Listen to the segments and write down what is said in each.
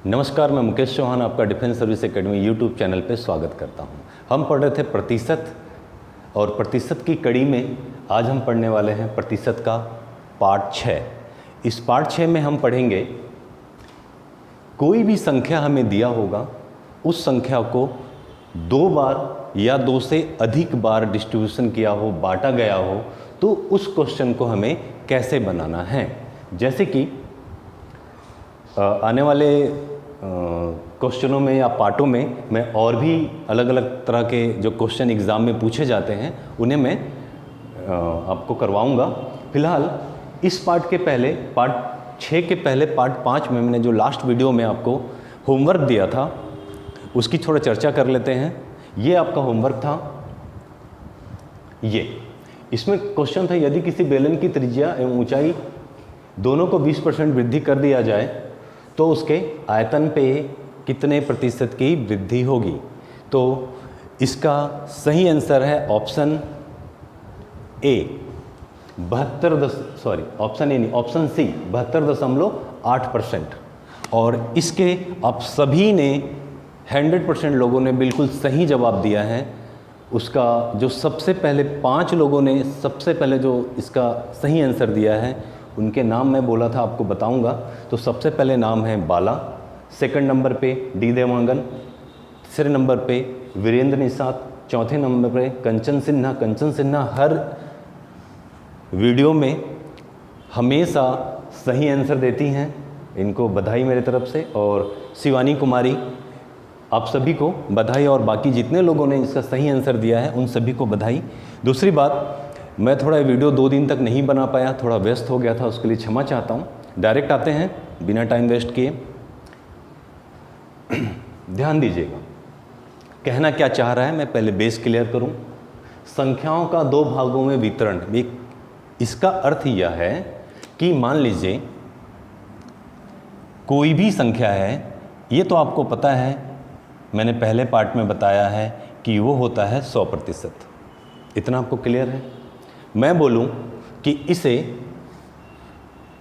नमस्कार, मैं मुकेश चौहान आपका defence service academy YouTube channel पे स्वागत करता हूं। हम पढ़ रहे थे प्रतिशत, और प्रतिशत की कड़ी में आज हम पढ़ने वाले हैं प्रतिशत का पार्ट 6। इस पार्ट 6 में हम पढ़ेंगे कोई भी संख्या हमें दिया होगा, उस संख्या को 2 बार या 2 से अधिक बार डिस्ट्रीब्यूशन किया हो, बांटा गया हो, तो उस क्वेश्चन को हमें कैसे बनाना है। जैसे कि आने वाले क्वेश्चनों में या पार्टों में मैं और भी अलग अलग तरह के जो क्वेश्चन एग्ज़ाम में पूछे जाते हैं उन्हें मैं आपको करवाऊंगा। फिलहाल इस पार्ट के पहले, पार्ट 6 के पहले पार्ट 5 में मैंने जो लास्ट वीडियो में आपको होमवर्क दिया था उसकी थोड़ा चर्चा कर लेते हैं। ये आपका होमवर्क था। इसमें क्वेश्चन था, यदि किसी बेलन की त्रिज्या एवं ऊंचाई दोनों को 20% वृद्धि कर दिया जाए तो उसके आयतन पे कितने प्रतिशत की वृद्धि होगी। तो इसका सही आंसर है ऑप्शन ए, ऑप्शन सी 72.8%। और इसके आप सभी ने 100% लोगों ने बिल्कुल सही जवाब दिया है। उसका जो सबसे पहले 5 लोगों ने सबसे पहले जो इसका सही आंसर दिया है उनके नाम मैं बोला था, आपको बताऊंगा। तो सबसे पहले नाम है बाला, सेकंड नंबर पे डी देवांगन, तीसरे नंबर पे वीरेंद्र निषाद, चौथे नंबर पे कंचन सिन्हा। कंचन सिन्हा हर वीडियो में हमेशा सही आंसर देती हैं, इनको बधाई मेरे तरफ से। और शिवानी कुमारी, आप सभी को बधाई, और बाकी जितने लोगों ने इसका सही आंसर दिया है उन सभी को बधाई। दूसरी बात, मैं थोड़ा वीडियो 2 दिन तक नहीं बना पाया, थोड़ा व्यस्त हो गया था, उसके लिए क्षमा चाहता हूँ। डायरेक्ट आते हैं बिना टाइम वेस्ट किए। ध्यान दीजिएगा, कहना क्या चाह रहा है, मैं पहले बेस क्लियर करूँ। संख्याओं का 2 भागों में वितरण, इसका अर्थ यह है कि मान लीजिए कोई भी संख्या है, ये तो आपको पता है, मैंने पहले पार्ट में बताया है कि वो होता है 100%। इतना आपको क्लियर है। मैं बोलूं कि इसे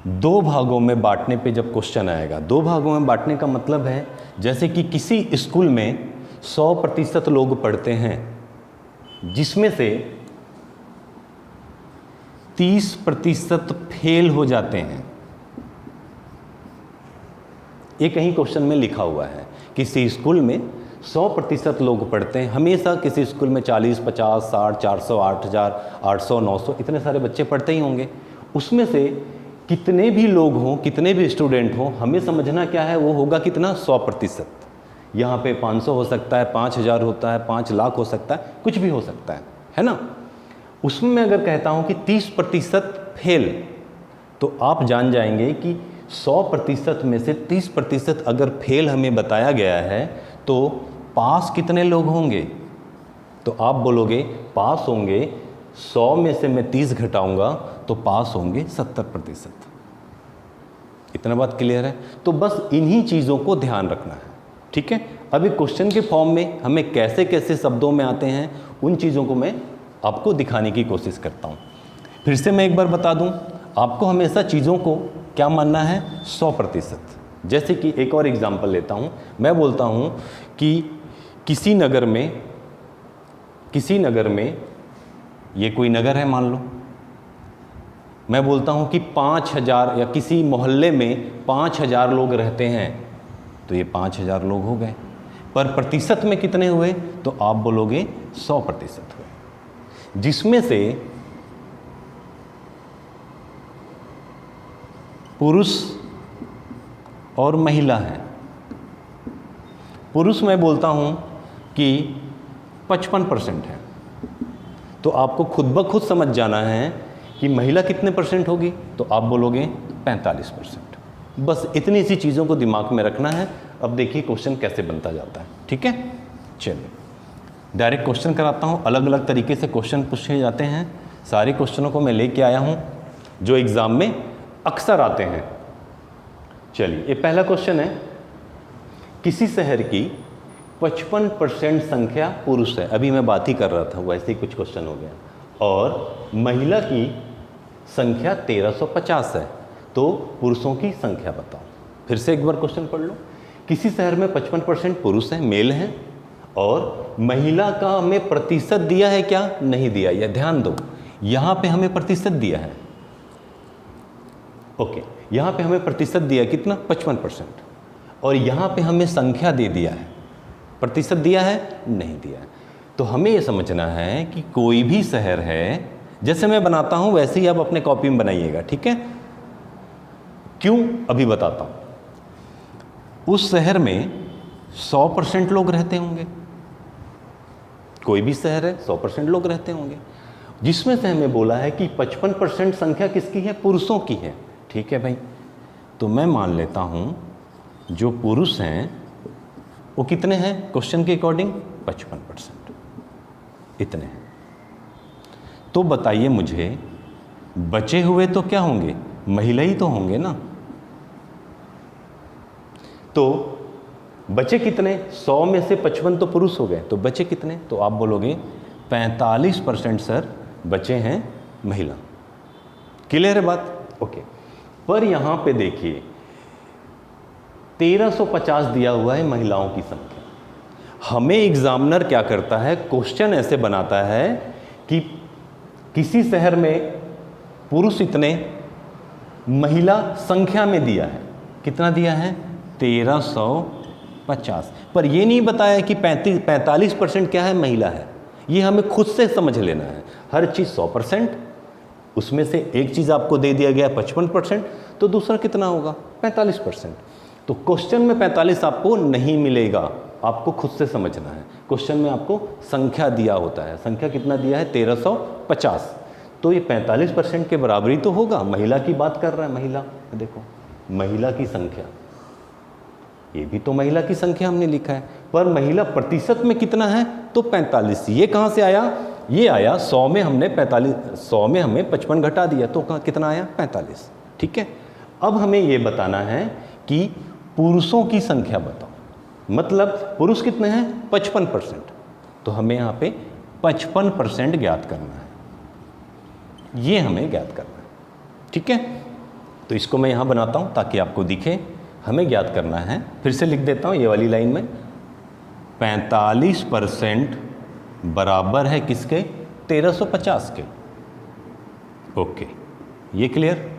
2 भागों में बांटने पे जब क्वेश्चन आएगा, 2 भागों में बांटने का मतलब है जैसे कि किसी स्कूल में 100% लोग पढ़ते हैं, जिसमें से 30% फेल हो जाते हैं। ये कहीं क्वेश्चन में लिखा हुआ है, किसी स्कूल में 100% लोग पढ़ते हैं। हमेशा किसी स्कूल में 40, 50, 60, 400, 8000, 800, 900 इतने सारे बच्चे पढ़ते ही होंगे। उसमें से कितने भी लोग हों, कितने भी स्टूडेंट हों, हमें समझना क्या है, वो होगा कितना, 100%। यहाँ पे 500 हो सकता है, 5000 होता है, 5 लाख हो सकता है, कुछ भी हो सकता है ना। उसमें मैं अगर कहता हूँ कि 30% फेल, तो आप जान जाएंगे कि 100% में से 30% अगर फेल हमें बताया गया है तो पास कितने लोग होंगे। तो आप बोलोगे पास होंगे, 100 में से मैं 30 घटाऊंगा तो पास होंगे 70%। इतना बात क्लियर है। तो बस इन्हीं चीज़ों को ध्यान रखना है, ठीक है। अभी क्वेश्चन के फॉर्म में हमें कैसे कैसे शब्दों में आते हैं, उन चीज़ों को मैं आपको दिखाने की कोशिश करता हूँ। फिर से मैं एक बार बता दूँ, आपको हमेशा चीज़ों को क्या मानना है, 100%। जैसे कि एक और एग्जाम्पल लेता हूँ, मैं बोलता हूँ कि किसी नगर में ये कोई नगर है मान लो, मैं बोलता हूँ कि 5000, या किसी मोहल्ले में 5000 लोग रहते हैं, तो ये 5000 लोग हो गए। पर प्रतिशत में कितने हुए, तो आप बोलोगे 100% हुए, जिसमें से पुरुष और महिला है। पुरुष मैं बोलता हूँ कि 55% है, तो आपको खुद ब खुद समझ जाना है कि महिला कितने % होगी, तो आप बोलोगे 45%। बस इतनी सी चीज़ों को दिमाग में रखना है। अब देखिए क्वेश्चन कैसे बनता जाता है, ठीक है। चलिए डायरेक्ट क्वेश्चन कराता हूँ। अलग अलग तरीके से क्वेश्चन पूछे जाते हैं, सारे क्वेश्चनों को मैं लेके आया हूँ जो एग्ज़ाम में अक्सर आते हैं। चलिए, ये पहला क्वेश्चन है, किसी शहर की 55% संख्या पुरुष है। अभी मैं बात ही कर रहा था, वैसे ही कुछ क्वेश्चन हो गया। और महिला की संख्या 1350 है, तो पुरुषों की संख्या बताओ। फिर से एक बार क्वेश्चन पढ़ लो। किसी शहर में 55% पुरुष हैं, मेल हैं, और महिला का हमें प्रतिशत दिया है क्या, नहीं दिया। यह ध्यान दो, यहाँ पे हमें प्रतिशत दिया है, ओके, यहाँ पे हमें प्रतिशत दिया है कितना, 55%, और यहाँ पे हमें संख्या दे दिया है, प्रतिशत दिया है, नहीं दिया है। तो हमें ये समझना है कि कोई भी शहर है, जैसे मैं बनाता हूँ वैसे ही आप अपने कॉपी में बनाइएगा, ठीक है। क्यों, अभी बताता हूँ। उस शहर में 100% लोग रहते होंगे, कोई भी शहर है 100% लोग रहते होंगे, जिसमें से हमें बोला है कि 55% संख्या किसकी है, पुरुषों की है, ठीक है भाई। तो मैं मान लेता हूँ जो पुरुष हैं वो कितने हैं, क्वेश्चन के अकॉर्डिंग 55%, इतने हैं। तो बताइए मुझे, बचे हुए तो क्या होंगे, महिला ही तो होंगे ना। तो बचे कितने, 100 में से 55 तो पुरुष हो गए, तो बचे कितने, तो आप बोलोगे 45% सर बचे हैं महिला। क्लियर है बात, ओके। पर यहाँ पे देखिए 1350 दिया हुआ है महिलाओं की संख्या। हमें एग्जामिनर क्या करता है, क्वेश्चन ऐसे बनाता है कि किसी शहर में पुरुष इतने, महिला संख्या में दिया है, कितना दिया है, 1350, पर ये नहीं बताया कि 45% क्या है, महिला है। ये हमें खुद से समझ लेना है। हर चीज़ 100%, उसमें से एक चीज़ आपको दे दिया गया 55%, तो दूसरा कितना होगा, 45%। तो क्वेश्चन में 45 आपको नहीं मिलेगा, आपको खुद से समझना है। क्वेश्चन में आपको संख्या दिया होता है, संख्या कितना दिया है, 1350, तो ये 45% के बराबरी तो होगा। महिला की बात कर रहा है, महिला, देखो महिला की संख्या, ये भी तो महिला की संख्या हमने लिखा है, पर महिला प्रतिशत में कितना है, तो 45। ये कहाँ से आया, ये आया 100 में हमने 45, 100 में हमें 55 घटा दिया, तो कितना आया, 45, ठीक है। अब हमें ये बताना है कि पुरुषों की संख्या बताओ, मतलब पुरुष कितने हैं, 55%, तो हमें यहाँ पे 55% ज्ञात करना है, ये हमें ज्ञात करना है, ठीक है। तो इसको मैं यहाँ बनाता हूँ ताकि आपको दिखे, हमें ज्ञात करना है। फिर से लिख देता हूँ ये वाली लाइन में, 45% बराबर है किसके, 1350 के, ओके, ये क्लियर।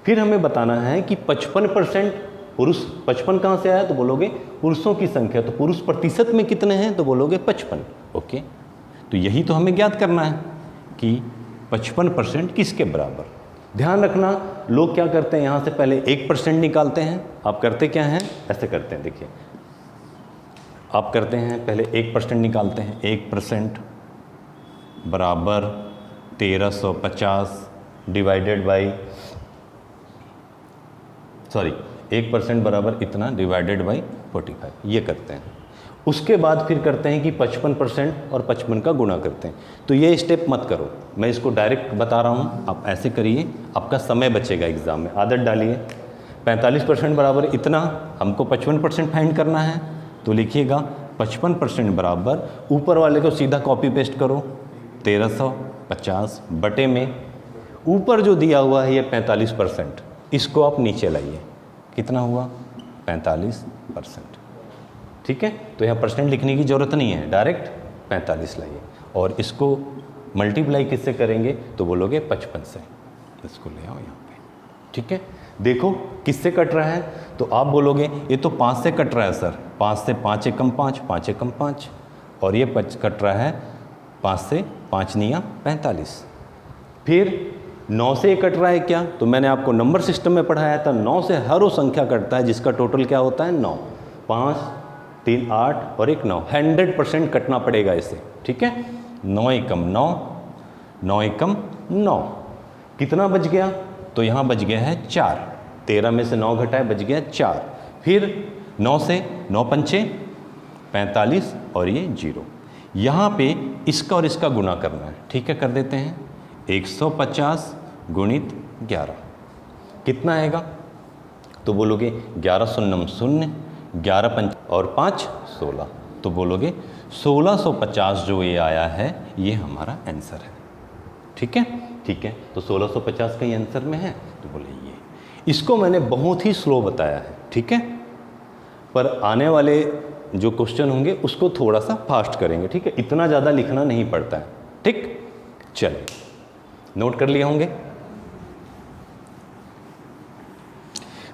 फिर हमें बताना है कि 55% पुरुष, 55 कहाँ से आया, तो बोलोगे पुरुषों की संख्या, तो पुरुष प्रतिशत में कितने हैं, तो बोलोगे 55, ओके। तो यही तो हमें ज्ञात करना है कि 55% किसके बराबर। ध्यान रखना, लोग क्या करते हैं, यहाँ से पहले 1% निकालते हैं। आप करते क्या हैं, ऐसे करते हैं, देखिए आप करते हैं पहले 1% निकालते हैं, 1% बराबर 1350 डिवाइडेड बाई, सॉरी 1% बराबर इतना डिवाइडेड बाई 45, ये करते हैं। उसके बाद फिर करते हैं कि 55% और 55 का गुणा करते हैं। तो ये स्टेप मत करो, मैं इसको डायरेक्ट बता रहा हूँ, आप ऐसे करिए, आपका समय बचेगा एग्ज़ाम में। आदत डालिए, 45% बराबर इतना, हमको 55% फाइंड करना है, तो लिखिएगा 55% बराबर, ऊपर वाले को सीधा कॉपी पेस्ट करो, 1350 बटे में ऊपर जो दिया हुआ है ये 45%, इसको आप नीचे लाइए, कितना हुआ, 45%, ठीक है। तो यहाँ परसेंट लिखने की ज़रूरत नहीं है, डायरेक्ट 45 लाइए, और इसको मल्टीप्लाई किससे करेंगे, तो बोलोगे 55 से, इसको ले आओ यहाँ पे, ठीक है। देखो किससे कट रहा है, तो आप बोलोगे ये तो 5 से कट रहा है सर, 5 से 5 एकम 5, 5 एकम 5, और ये कट रहा है 5 से 5 निया 45। फिर 9 से कट रहा है क्या, तो मैंने आपको नंबर सिस्टम में पढ़ाया था, 9 से हर वो संख्या कटता है जिसका टोटल क्या होता है 9, 5 3 8 और 1 9, 100% कटना पड़ेगा इसे, ठीक है। 9 एकम 9, 9 एकम 9, कितना बच गया, तो यहाँ बच गया है 4, 13 में से 9 घटाए बच गया 4। फिर 9 से 9 पंचे 45 और ये 0, यहाँ पे इसका और इसका गुणा करना है, ठीक है, कर देते हैं। 150 गुणित 11 कितना आएगा, तो बोलोगे 11 शून्यम 0, 11 पंच और 5 16, तो बोलोगे 1650 जो ये आया है ये हमारा आंसर है, ठीक है। ठीक है, तो 1650 का ही आंसर में है, तो बोले ये। इसको मैंने बहुत ही स्लो बताया है, ठीक है। पर आने वाले जो क्वेश्चन होंगे उसको थोड़ा सा फास्ट करेंगे, ठीक है, इतना ज़्यादा लिखना नहीं पड़ता है, ठीक। चलिए, नोट कर लिए होंगे।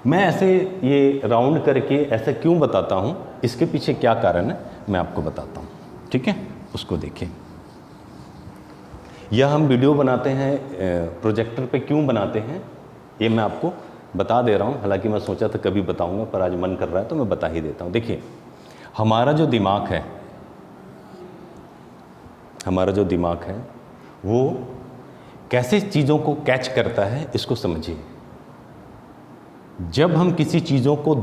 मैं ऐसे ये राउंड करके ऐसे क्यों बताता हूँ, इसके पीछे क्या कारण है मैं आपको बताता हूँ, ठीक है, उसको देखिए। यह हम वीडियो बनाते हैं प्रोजेक्टर पे क्यों बनाते हैं ये मैं आपको बता दे रहा हूँ। हालांकि मैं सोचा था कभी बताऊँगा, पर आज मन कर रहा है तो मैं बता ही देता हूँ। देखिए, हमारा जो दिमाग है वो कैसे चीज़ों को कैच करता है, इसको समझिए। जब हम किसी चीज़ों को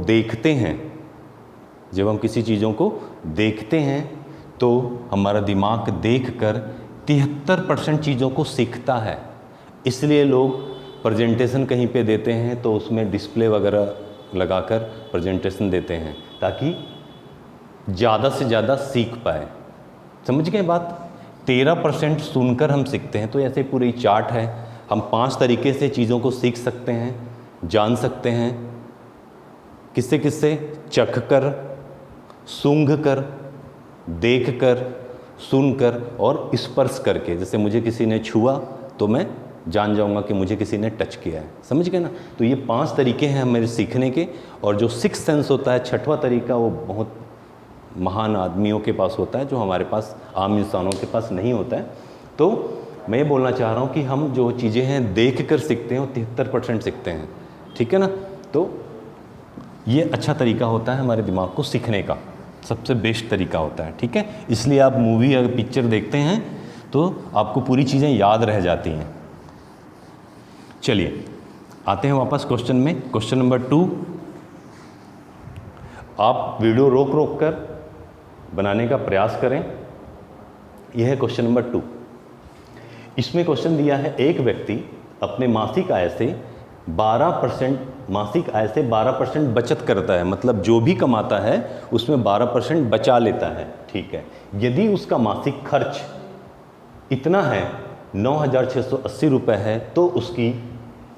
देखते हैं तो हमारा दिमाग देखकर 73% चीज़ों को सीखता है। इसलिए लोग प्रेजेंटेशन कहीं पे देते हैं तो उसमें डिस्प्ले वगैरह लगाकर प्रेजेंटेशन देते हैं ताकि ज़्यादा से ज़्यादा सीख पाए। समझ गए बात? 13% सुनकर हम सीखते हैं। तो ऐसे पूरी चार्ट है, हम 5 तरीके से चीज़ों को सीख सकते हैं, जान सकते हैं। किससे किससे? चख कर, सूंघ कर, देख कर, सुनकर और स्पर्श करके। जैसे मुझे किसी ने छुआ तो मैं जान जाऊंगा कि मुझे किसी ने टच किया है। समझ गए ना? तो ये 5 तरीके हैं मेरे सीखने के। और जो 6th सेंस होता है, 6वां तरीका, वो बहुत महान आदमियों के पास होता है, जो हमारे पास आम इंसानों के पास नहीं होता है। तो मैं ये बोलना चाह रहा हूँ कि हम जो चीज़ें हैं देख कर सीखते हैं वो 73% सीखते हैं, ठीक है ना? तो ये अच्छा तरीका होता है हमारे दिमाग को सीखने का, सबसे बेस्ट तरीका होता है, ठीक है। इसलिए आप मूवी या पिक्चर देखते हैं तो आपको पूरी चीज़ें याद रह जाती हैं। चलिए आते हैं वापस क्वेश्चन में। क्वेश्चन नंबर 2, आप वीडियो रोक कर बनाने का प्रयास करें। यह है क्वेश्चन नंबर 2। इसमें क्वेश्चन दिया है, एक व्यक्ति अपने मासिक आय से 12% बचत करता है, मतलब जो भी कमाता है उसमें 12% बचा लेता है, ठीक है। यदि उसका मासिक खर्च इतना है 9,680 रुपये है तो उसकी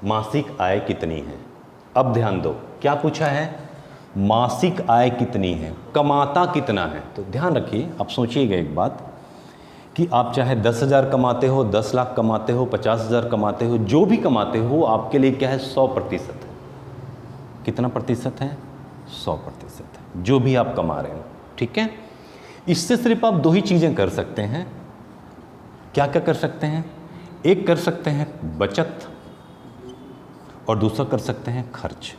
मासिक आय कितनी है? अब ध्यान दो, क्या पूछा है? मासिक आय कितनी है, कमाता कितना है। तो ध्यान रखिए, आप सोचिएगा एक बात कि आप चाहे 10,000 कमाते हो, 10 लाख कमाते हो, 50,000 कमाते हो, जो भी कमाते हो आपके लिए क्या है? 100% है। कितना प्रतिशत है? 100% है, जो भी आप कमा रहे हो, ठीक है। इससे सिर्फ आप 2 ही चीज़ें कर सकते हैं। क्या क्या कर सकते हैं? एक कर सकते हैं बचत और दूसरा कर सकते हैं खर्च।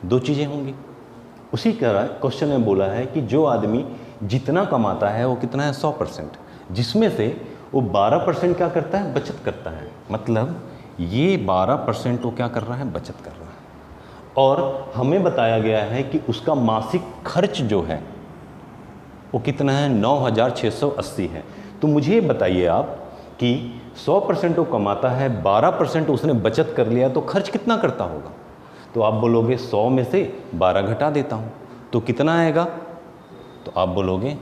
2 चीज़ें होंगी। उसी तरह क्वेश्चन में बोला है कि जो आदमी जितना कमाता है वो कितना है? 100%, जिसमें से वो 12% क्या करता है? बचत करता है। मतलब ये 12% वो क्या कर रहा है? बचत कर रहा है। और हमें बताया गया है कि उसका मासिक खर्च जो है वो कितना है? 9,680 है। तो मुझे बताइए आप कि 100% वो कमाता है, 12% उसने बचत कर लिया, तो खर्च कितना करता होगा? तो आप बोलोगे 100 में से 12 घटा देता हूँ, तो कितना आएगा? तो आप बोलोगे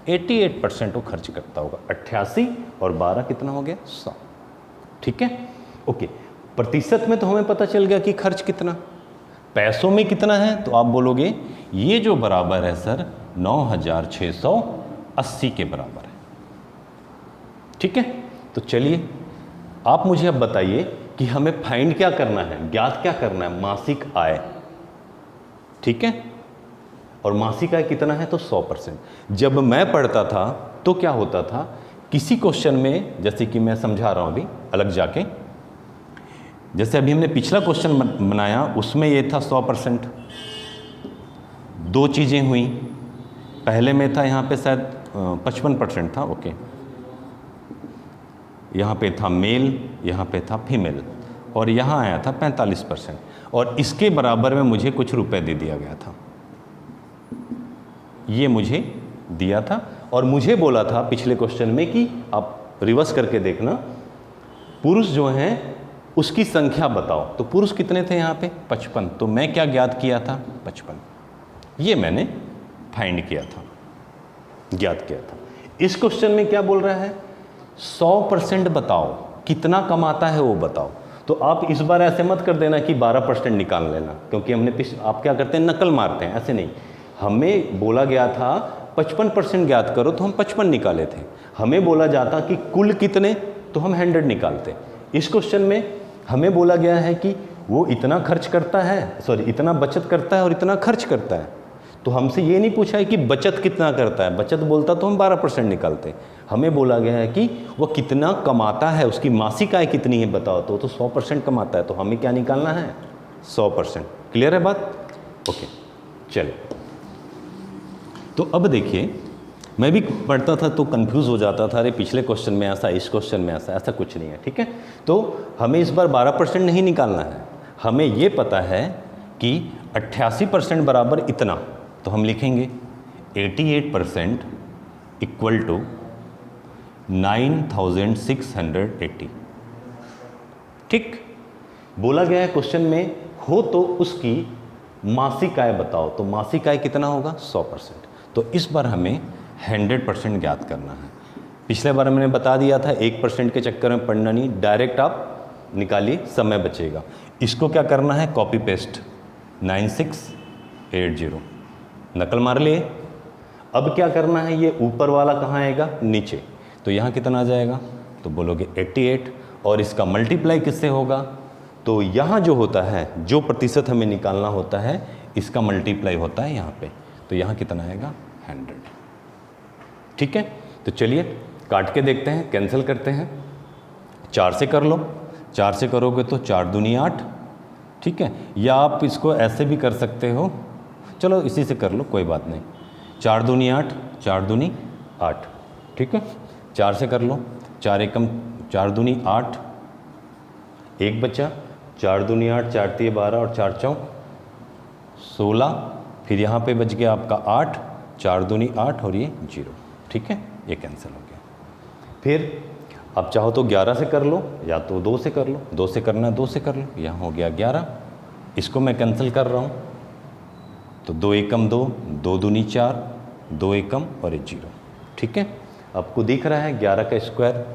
88% वो खर्च करता होगा। 88 और 12 कितना हो गया? 100, ठीक है। ओके, प्रतिशत में तो हमें पता चल गया कि खर्च कितना, पैसों में कितना है। तो आप बोलोगे ये जो बराबर है सर 9,680 के बराबर है, ठीक है। तो चलिए आप मुझे अब बताइए कि हमें फाइंड क्या करना है, ज्ञात क्या करना है? मासिक आय, ठीक है। और मासिक आय कितना है? तो 100%। जब मैं पढ़ता था तो क्या होता था, किसी क्वेश्चन में, जैसे कि मैं समझा रहा हूं अभी अलग जाके, जैसे अभी हमने पिछला क्वेश्चन बनाया उसमें ये था 100%। 2 चीज़ें हुई, पहले में था यहाँ पे शायद 55% था, ओके, यहाँ पे था मेल, यहाँ पे था फीमेल, और यहाँ आया था 45%। और इसके बराबर में मुझे कुछ रुपए दे दिया गया था, ये मुझे दिया था। और मुझे बोला था पिछले क्वेश्चन में कि आप रिवर्स करके देखना, पुरुष जो हैं उसकी संख्या बताओ। तो पुरुष कितने थे यहाँ पे? 55। तो मैं क्या ज्ञात किया था? 55। ये मैंने फाइंड किया था, ज्ञात किया था। इस क्वेश्चन में क्या बोल रहा है? 100% बताओ, कितना कमाता है वो बताओ। तो आप इस बार ऐसे मत कर देना कि 12% निकाल लेना, क्योंकि हमने आप क्या करते हैं, नकल मारते हैं, ऐसे नहीं। हमें बोला गया था 55% ज्ञात करो, तो हम 55 निकाले थे। हमें बोला जाता कि कुल कितने, तो हम 100 निकालते। इस क्वेश्चन में हमें बोला गया है कि वो इतना खर्च करता है, सॉरी इतना बचत करता है और इतना खर्च करता है, तो हमसे ये नहीं पूछा है कि बचत कितना करता है। बचत बोलता तो हम 12% निकालते। हमें बोला गया है कि वो कितना कमाता है, उसकी मासिक आय कितनी है बताओ, तो 100% कमाता है, तो हमें क्या निकालना है, 100%। क्लियर है बात? ओके, चलो। तो अब देखिए, मैं भी पढ़ता था तो कंफ्यूज हो जाता था, अरे पिछले क्वेश्चन में ऐसा, इस क्वेश्चन में ऐसा, ऐसा कुछ नहीं है, ठीक है। तो हमें इस बार 12% नहीं निकालना है, हमें ये पता है कि 88% बराबर इतना, तो हम लिखेंगे 88% इक्वल टू 9680। ठीक, बोला गया है क्वेश्चन में हो तो उसकी मासिक आय बताओ, तो मासिक आय कितना होगा, 100%। तो इस बार हमें 100% ज्ञात करना है। पिछले बार मैंने बता दिया था 1% के चक्कर में पढ़ना नहीं, डायरेक्ट आप निकालिए, समय बचेगा। इसको क्या करना है, कॉपी पेस्ट 9680, नकल मार लिए। अब क्या करना है, ये ऊपर वाला कहाँ आएगा, नीचे, तो यहाँ कितना आ जाएगा, तो बोलोगे 88, और इसका मल्टीप्लाई किससे होगा, तो यहाँ जो होता है, जो प्रतिशत हमें निकालना होता है, इसका मल्टीप्लाई होता है यहाँ पे, तो यहाँ कितना आएगा, 100। ठीक है, तो चलिए काट के देखते हैं, कैंसिल करते हैं। 4 से कर लो, 4 से करोगे तो 4 दूनी 8, ठीक है। या आप इसको ऐसे भी कर सकते हो, चलो इसी से कर लो, कोई बात नहीं। 4 दूनी 8, 4 दूनी 8, ठीक है। 4 से कर लो, 4 एकम 4 दूनी 8, 1 बचा, 4 दूनी 8, 4 तिये 12 और 4 चौक 16, फिर यहाँ पे बच गया आपका 8, 4 दूनी 8 और ये 0, ठीक है, ये कैंसिल हो गया। फिर अब चाहो तो 11 से कर लो, या तो 2 से कर लो, 2 से करना 2 से कर लो, यहाँ हो गया 11, इसको मैं कैंसिल कर रहा हूँ, तो 2 एकम 2, 2 दूनी 4, 2 एकम और एक 0, ठीक है। आपको दिख रहा है 11 का स्क्वायर,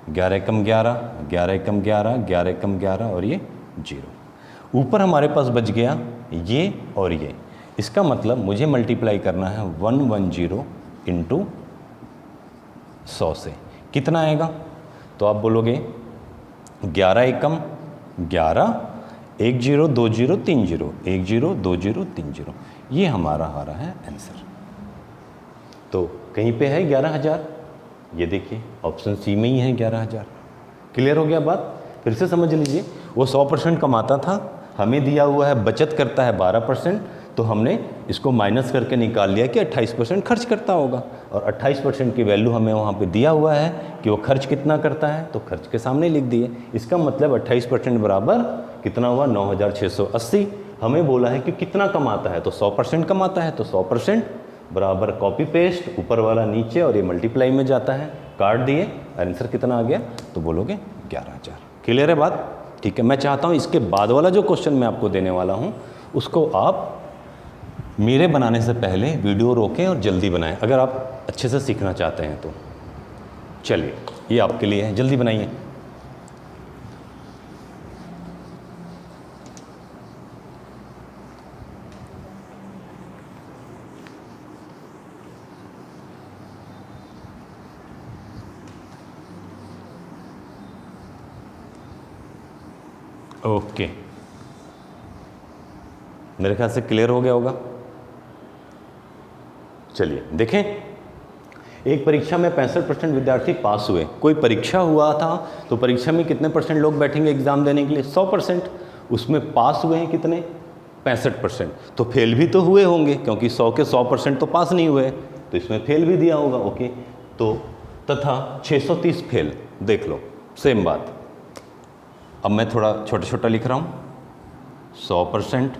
11 एकम 11, 11 एकम 11, 11 एकम 11 और ये 0। ऊपर हमारे पास बच गया ये और ये, इसका मतलब मुझे मल्टीप्लाई करना है 110 इंटू 100 से, कितना आएगा, तो आप बोलोगे 11 एकम 11, 1 0 2 0 3 0, 1 0 2 0 3 0, ये हमारा आ रहा है आंसर। तो कहीं पे है 11,000, ये देखिए ऑप्शन सी में ही है 11,000। क्लियर हो गया बात? फिर से समझ लीजिए, वो 100% कमाता था, हमें दिया हुआ है बचत करता है 12%, तो हमने इसको माइनस करके निकाल लिया कि 28% खर्च करता होगा, और 28% की वैल्यू हमें वहाँ पे दिया हुआ है कि वो खर्च कितना करता है, तो खर्च के सामने लिख दिए। इसका मतलब 28% बराबर कितना हुआ, 9,680। हमें बोला है कि कितना कमाता है, तो 100% कमाता है, तो 100% बराबर कॉपी पेस्ट, ऊपर वाला नीचे और ये मल्टीप्लाई में जाता है, काट दिए, आंसर कितना आ गया, तो बोलोगे 11,000। क्लियर है बात? ठीक है, मैं चाहता हूँ इसके बाद वाला जो क्वेश्चन मैं आपको देने वाला हूँ उसको आप मेरे बनाने से पहले वीडियो रोकें और जल्दी बनाएं, अगर आप अच्छे से सीखना चाहते हैं तो। चलिए, ये आपके लिए है, जल्दी बनाइए। ओके, मेरे ख्याल से क्लियर हो गया होगा। चलिए देखें, एक परीक्षा में 65% विद्यार्थी पास हुए। कोई परीक्षा हुआ था तो परीक्षा में कितने परसेंट लोग बैठेंगे एग्जाम देने के लिए, 100%। उसमें पास हुए हैं कितने, 65%। तो फेल भी तो हुए होंगे, क्योंकि 100 के 100% तो पास नहीं हुए, तो इसमें फेल भी दिया होगा। ओके, तो तथा 630 फेल, देख लो सेम बात। अब मैं थोड़ा छोटा छोटा लिख रहा हूँ, 100%,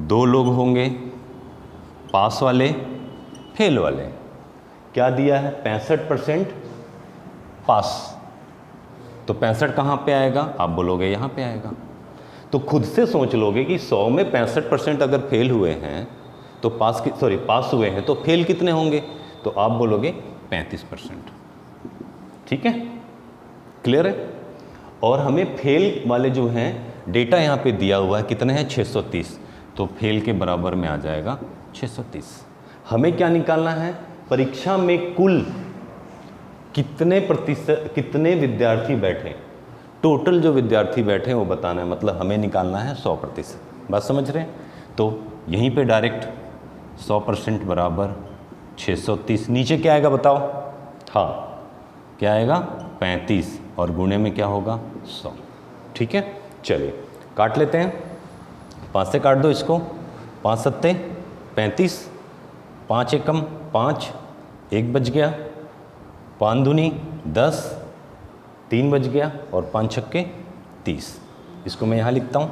2 लोग होंगे पास वाले, फेल वाले। क्या दिया है, 65% पास, तो 65 कहाँ पे आएगा, आप बोलोगे यहाँ पे आएगा। तो खुद से सोच लोगे कि 100 में 65% अगर फेल हुए हैं तो पास हुए हैं तो फेल कितने होंगे, तो आप बोलोगे 35%। ठीक है, क्लियर है? और हमें फेल वाले जो हैं डेटा यहाँ पे दिया हुआ है कितने हैं 630, तो फेल के बराबर में आ जाएगा 630। हमें क्या निकालना है, परीक्षा में कुल कितने प्रतिशत कितने विद्यार्थी बैठे, टोटल जो विद्यार्थी बैठे हैं वो बताना है, मतलब हमें निकालना है 100%। बात समझ रहे हैं? तो यहीं पे डायरेक्ट 100% बराबर 630, नीचे क्या आएगा बताओ? हाँ क्या आएगा 35 और गुणे में क्या होगा 100। ठीक है, चलिए काट लेते हैं, 5 से काट दो इसको, 5 सत्ते 35, 5 एकम 5, 1 बच गया, 5 दूनी 10, 3 बच गया और 5 छक्के 30। इसको मैं यहाँ लिखता हूँ,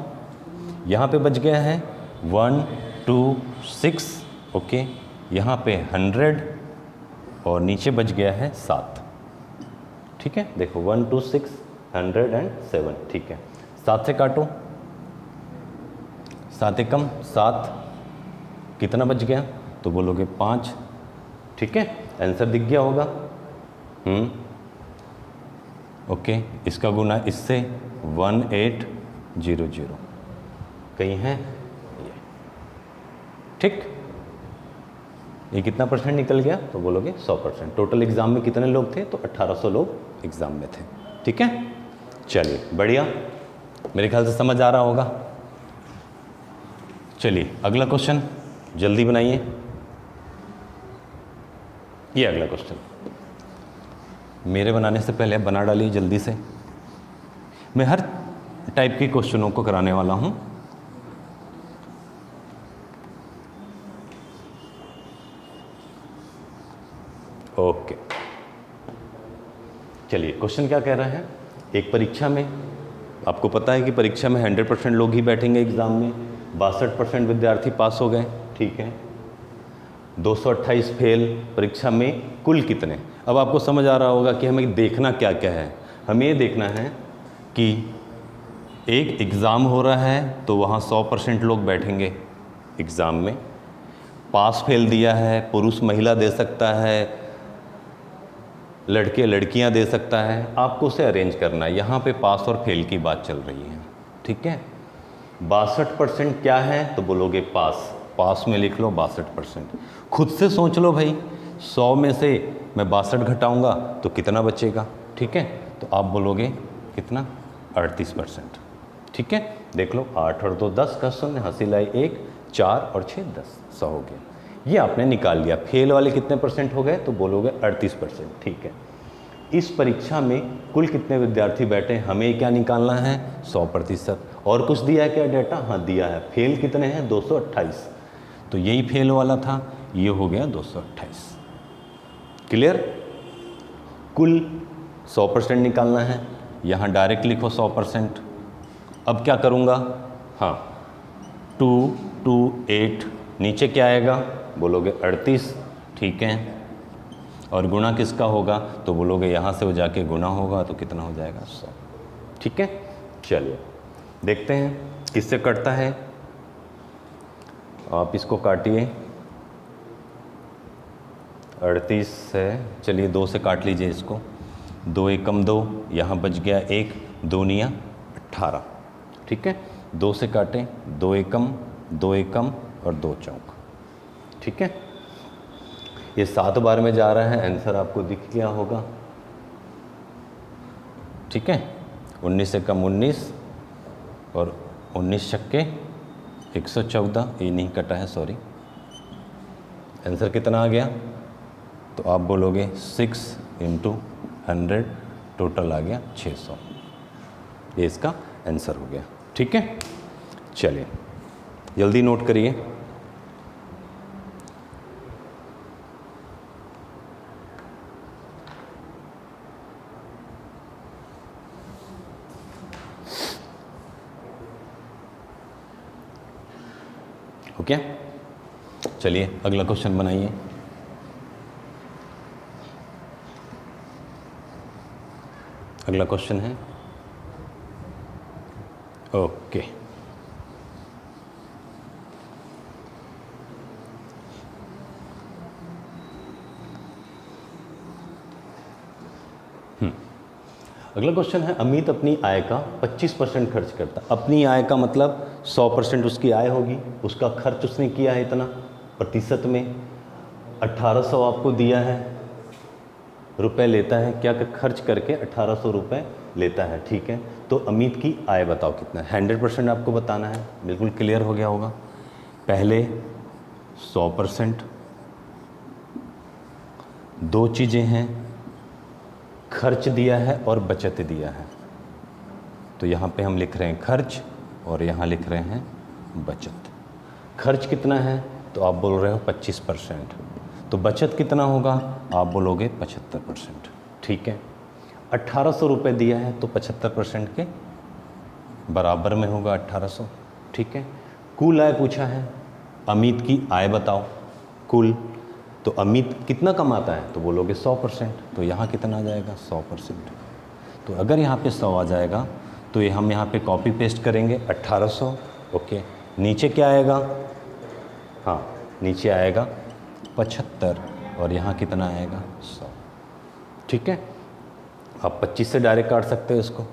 यहाँ पे बच गया है 1 2 6, ओके, यहाँ पे 100 और नीचे बच गया है 7। ठीक है, देखो 1 2 6 107, ठीक है। 7 से काटो, 7 एकम 7, कितना बच गया? तो बोलोगे 5। ठीक है, आंसर दिख गया होगा। ओके, इसका गुना इससे 1800 कहीं है ये। ठीक, ये कितना परसेंट निकल गया? तो बोलोगे 100%। टोटल एग्जाम में कितने लोग थे? तो 1800 लोग एग्जाम में थे। ठीक है, चलिए बढ़िया, मेरे ख्याल से समझ आ रहा होगा। चलिए अगला क्वेश्चन जल्दी बनाइए। ये अगला क्वेश्चन मेरे बनाने से पहले बना डालिए जल्दी से। मैं हर टाइप के क्वेश्चनों को कराने वाला हूं। ओके, चलिए क्वेश्चन क्या कह रहा है। एक परीक्षा में, आपको पता है कि परीक्षा में 100% लोग ही बैठेंगे एग्जाम में, 62% विद्यार्थी पास हो गए। ठीक है, 228 फेल, परीक्षा में कुल कितने? अब आपको समझ आ रहा होगा कि हमें देखना क्या क्या है। हमें ये देखना है कि एक एग्ज़ाम हो रहा है तो वहाँ 100% लोग बैठेंगे एग्ज़ाम में। पास फेल दिया है, पुरुष महिला दे सकता है, लड़के लड़कियां दे सकता है, आपको उसे अरेंज करना है। यहाँ पे पास और फेल की बात चल रही है। ठीक है, 62% क्या है? तो बोलोगे पास, पास में लिख लो 62%। खुद से सोच लो भाई, 100 में से मैं 62 घटाऊंगा तो कितना बचेगा? ठीक है, तो आप बोलोगे कितना? 38%। ठीक है, देख लो, 8 और 2 10 का शून्य, हंसी लाई 1, 4 और 6 10, 100 हो गया। ये आपने निकाल लिया। फेल वाले कितने परसेंट हो गए? तो बोलोगे 38%। ठीक है, इस परीक्षा में कुल कितने विद्यार्थी बैठे, हमें क्या निकालना है? 100%। और कुछ दिया है क्या डेटा? हाँ दिया है। फेल कितने हैं? 228, तो यही फेल वाला था, ये हो गया 228। क्लियर? कुल 100% निकालना है, यहाँ डायरेक्ट लिखो 100%। अब क्या करूँगा? हाँ 228, नीचे क्या आएगा? बोलोगे 38। ठीक है, और गुणा किसका होगा? तो बोलोगे यहाँ से वो जाके गुणा होगा तो कितना हो जाएगा? 100। ठीक है, चलिए देखते हैं किससे कटता है। आप इसको काटिए, 38 है, चलिए 2 से काट लीजिए इसको। 2 एकम 2, यहाँ बच गया 1, 2 निया 18। ठीक है, 2 से काटें, 2 एकम 2 एकम और 2 चौक। ठीक है, ये 7 बार में जा रहा है, आंसर आपको दिख गया होगा। ठीक है, 19 एकम 19 और 19 छक्के 114, ये नहीं कटा है, सॉरी। आंसर कितना आ गया? तो आप बोलोगे 6 × 100, टोटल आ गया 600। ये इसका आंसर हो गया। ठीक है, चलिए जल्दी नोट करिए। ओके, चलिए अगला क्वेश्चन बनाइए। अगला क्वेश्चन है, ओके, अगला क्वेश्चन है, अमित अपनी आय का 25% खर्च करता। अपनी आय का मतलब 100% उसकी आय होगी, उसका खर्च उसने किया है इतना, प्रतिशत में 1800 आपको दिया है, रुपए लेता है, क्या खर्च करके 1800 रुपये लेता है, ठीक है। तो अमित की आय बताओ कितना है, 100% आपको बताना है, बिल्कुल क्लियर हो गया होगा। पहले 100%, दो चीज़ें हैं, खर्च दिया है और बचत दिया है, तो यहाँ पे हम लिख रहे हैं खर्च और यहाँ लिख रहे हैं बचत। खर्च कितना है तो आप बोल रहे हो 25%, तो बचत कितना होगा आप बोलोगे 75%, ठीक है। 1800 रुपये दिया है तो 75% के बराबर में होगा 1800, ठीक है। कुल आय पूछा है, अमित की आय बताओ कुल, तो अमित कितना कमाता है तो बोलोगे 100%, तो यहाँ कितना आ जाएगा 100%। तो अगर यहाँ पे 100 आ जाएगा तो ये हम यहाँ पे कॉपी पेस्ट करेंगे 1800, ओके। नीचे क्या आएगा, हाँ नीचे आएगा 75 और यहाँ कितना आएगा 100, ठीक है। आप 25 से डायरेक्ट काट सकते हो इसको,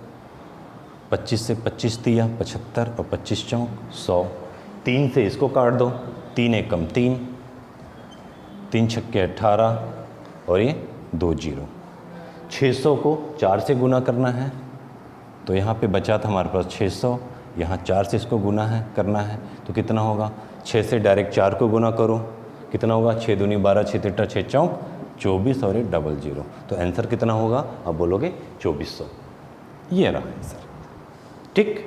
25 से 25 दिया 75 और 25 चौक 100, 3 से इसको काट दो, 3 एकम 3, 3 छक्के 18 और ये 2 जीरो। 600 को 4 से गुना करना है, तो यहाँ पे बचा था हमारे पास 600, यहाँ 4 से इसको गुना है करना है, तो कितना होगा, 6 से डायरेक्ट 4 को गुना करो, कितना होगा 6 दूनी 12, 6 तिट्टा 6 चौक 24 और ये 00, तो आंसर कितना होगा आप बोलोगे 2400। ये रहा आंसर, ठीक।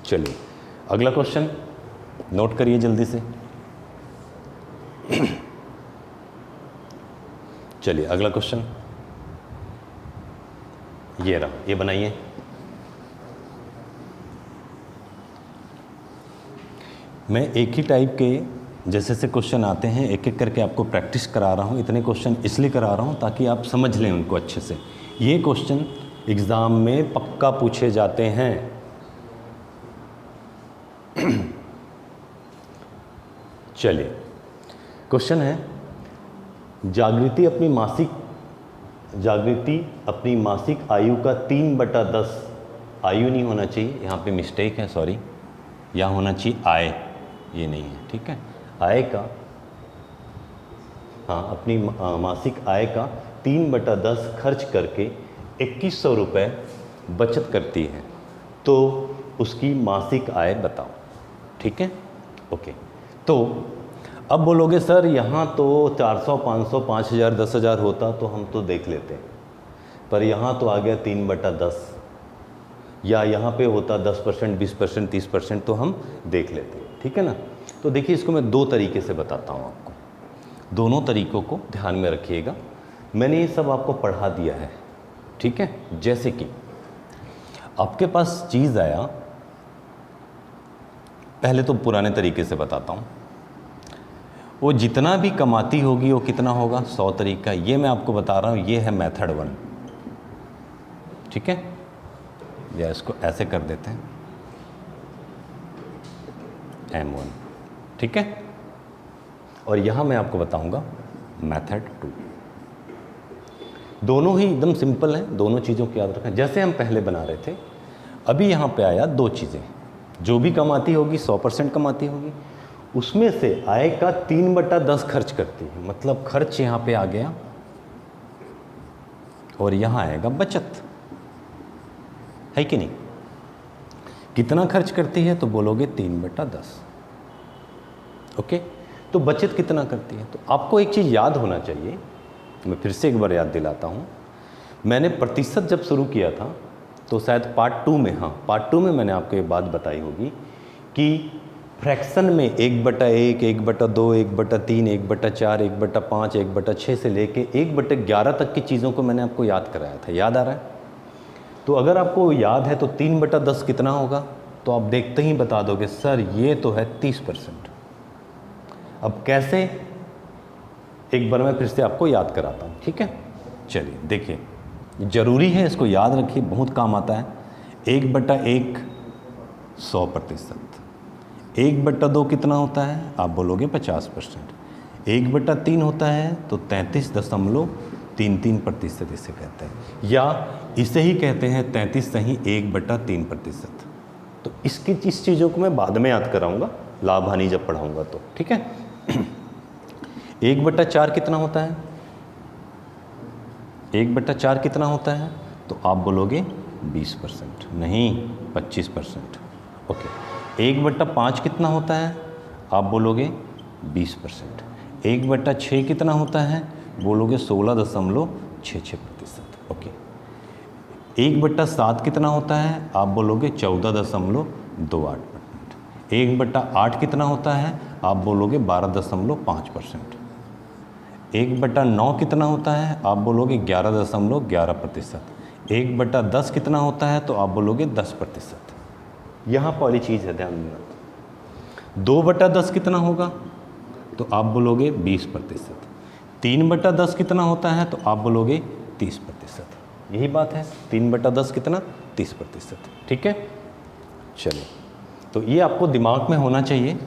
चलिए अगला क्वेश्चन नोट करिए जल्दी से। चलिए अगला क्वेश्चन ये रहा, ये बनाइए। मैं एक ही टाइप के जैसे से क्वेश्चन आते हैं एक एक करके आपको प्रैक्टिस करा रहा हूँ। इतने क्वेश्चन इसलिए करा रहा हूँ ताकि आप समझ लें उनको अच्छे से। ये क्वेश्चन एग्ज़ाम में पक्का पूछे जाते हैं। चलिए क्वेश्चन है, जागृति अपनी मासिक आयु का 3/10, आयु नहीं होना चाहिए यहाँ पे, मिस्टेक है सॉरी, यहाँ होना चाहिए आय, ये नहीं है, ठीक है। आय का, हाँ अपनी मासिक आय का 3/10 खर्च करके 2100 रुपये बचत करती है, तो उसकी मासिक आय बताओ, ठीक है, ओके। तो अब बोलोगे सर यहाँ तो 400, 500, 5000, 10,000 होता तो हम तो देख लेते, पर यहाँ तो आ गया 3/10, या यहाँ पे होता 10%, 20%, 30% तो हम देख लेते, ठीक है ना। तो देखिए इसको मैं दो तरीके से बताता हूँ आपको, दोनों तरीक़ों को ध्यान में रखिएगा। मैंने ये सब आपको पढ़ा दिया है, ठीक है। जैसे कि आपके पास चीज़ आया, पहले तो पुराने तरीके से बताता हूँ, वो जितना भी कमाती होगी वो कितना होगा 100 तरीका, ये मैं आपको बता रहा हूँ, ये है मेथड 1, ठीक है। या इसको ऐसे कर देते हैं M1, ठीक है। और यहाँ मैं आपको बताऊँगा मेथड 2। दोनों ही एकदम सिंपल हैं, दोनों चीज़ों को याद रखें। जैसे हम पहले बना रहे थे, अभी यहाँ पे आया दो चीज़ें, जो भी कमाती होगी 100% कमाती होगी, उसमें से आय का 3/10 खर्च करती है, मतलब खर्च यहाँ पे आ गया और यहाँ आएगा बचत, है कि नहीं। कितना खर्च करती है तो बोलोगे 3/10, ओके। तो बचत कितना करती है, तो आपको एक चीज़ याद होना चाहिए, मैं फिर से एक बार याद दिलाता हूँ। मैंने प्रतिशत जब शुरू किया था तो शायद पार्ट 2 में, हाँ पार्ट 2 में मैंने आपको ये बात बताई होगी कि फ्रैक्शन में 1/1, 1/2, 1/3, 1/4, 1/5, 1/6 से लेके 1/11 तक की चीज़ों को मैंने आपको याद कराया था, याद आ रहा है। तो अगर आपको याद है तो 3/10 कितना होगा, तो आप देखते ही बता दोगे सर ये तो है 30%। अब कैसे, एक बार मैं फिर से आपको याद कराता हूँ, ठीक है। चलिए देखिए, ज़रूरी है इसको याद रखिए, बहुत काम आता है। 1/1 100%, 1/2 कितना होता है आप बोलोगे 50%, 1/3 होता है तो 33.3 3% इसे कहते हैं, या इसे ही कहते हैं 33.1/3%। तो इस चीज़ों को मैं बाद में याद कराऊंगा, लाभ हानि जब पढ़ाऊंगा तो, ठीक है। 1/4 कितना होता है? 1/4 कितना होता है? तो आप बोलोगे 20%, नहीं 25%। ओके, 1/5 कितना होता है? आप बोलोगे 20%। 1/6 कितना होता है? बोलोगे 16.66%। ओके, 1/7 कितना होता है? आप बोलोगे 14.28%। 1/8 कितना होता है? आप बोलोगे 12.5%। 1/9 कितना होता है? आप बोलोगे 11.11%। 1/10 कितना होता है? तो आप बोलोगे 10%। यहाँ पर वाली चीज़ है, ध्यान देना। 2/10 कितना होगा? तो आप बोलोगे 20%। 3/10 कितना होता है? तो आप बोलोगे 30%। यही बात है, 3/10 कितना? 30%, ठीक है। चलिए, तो ये आपको दिमाग में होना चाहिए।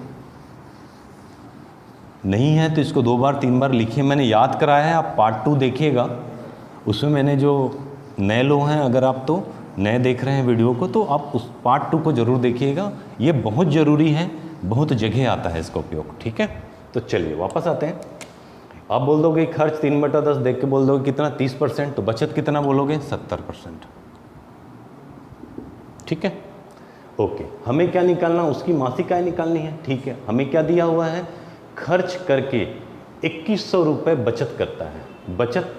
नहीं है तो इसको 2 बार 3 बार लिखिए, मैंने याद कराया है, आप पार्ट 2 देखिएगा, उसमें मैंने जो नए लोग हैं, अगर आप तो नए देख रहे हैं वीडियो को, तो आप उस पार्ट 2 को ज़रूर देखिएगा, ये बहुत ज़रूरी है, बहुत जगह आता है इसका उपयोग, ठीक है। तो चलिए वापस आते हैं। आप बोल दोगे खर्च 3/10 देख के बोल दोगे कितना? 30%। तो बचत कितना बोलोगे? 70%, ठीक है। ओके, हमें क्या निकालना? उसकी मासिक आय निकालनी है, ठीक है। हमें क्या दिया हुआ है? खर्च करके 2100 रुपये बचत करता है। बचत,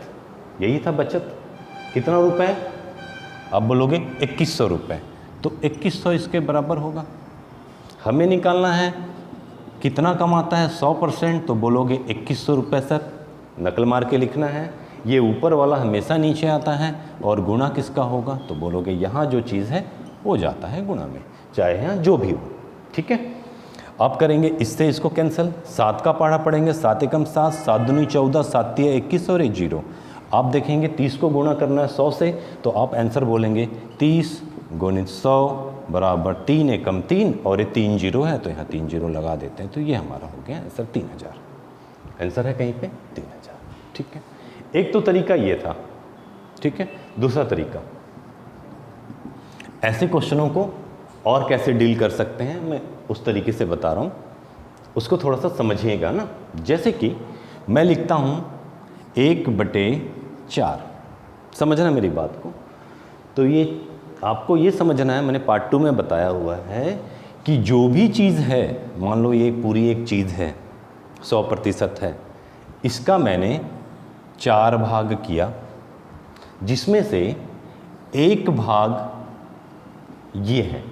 यही था बचत, कितना रुपए? आप बोलोगे 2100 रुपये। तो 2100 इसके बराबर होगा। हमें निकालना है कितना कमाता है? 100%। तो बोलोगे 2100 रुपये सर, नकल मार के लिखना है। ये ऊपर वाला हमेशा नीचे आता है, और गुणा किसका होगा? तो बोलोगे यहाँ जो चीज़ है वो जाता है गुणा में, चाहे यहाँ जो भी हो, ठीक है। आप करेंगे इससे इसको कैंसिल, 7 का पढ़ा पड़ेंगे, 7 एकम 7, 7 दूनी 14, 7 तिया 21 और 1 0। आप देखेंगे 30 को गुणा करना है 100 से, तो आप आंसर बोलेंगे 30 गुणित 100 बराबर 3 एकम 3, और ये 3 0 है तो यहाँ 3 0 लगा देते हैं। तो ये हमारा हो गया आंसर 3000। आंसर है कहीं पे 3000, ठीक है। एक तो तरीका ये था, ठीक है। दूसरा तरीका, ऐसे क्वेश्चनों को और कैसे डील कर सकते हैं, मैं उस तरीके से बता रहा हूँ, उसको थोड़ा सा समझिएगा ना। जैसे कि मैं लिखता हूँ 1/4, समझना मेरी बात को। तो ये आपको ये समझना है, मैंने पार्ट 2 में बताया हुआ है कि जो भी चीज़ है, मान लो ये पूरी एक चीज़ है, 100% है, इसका मैंने 4 भाग किया, जिसमें से एक भाग ये है।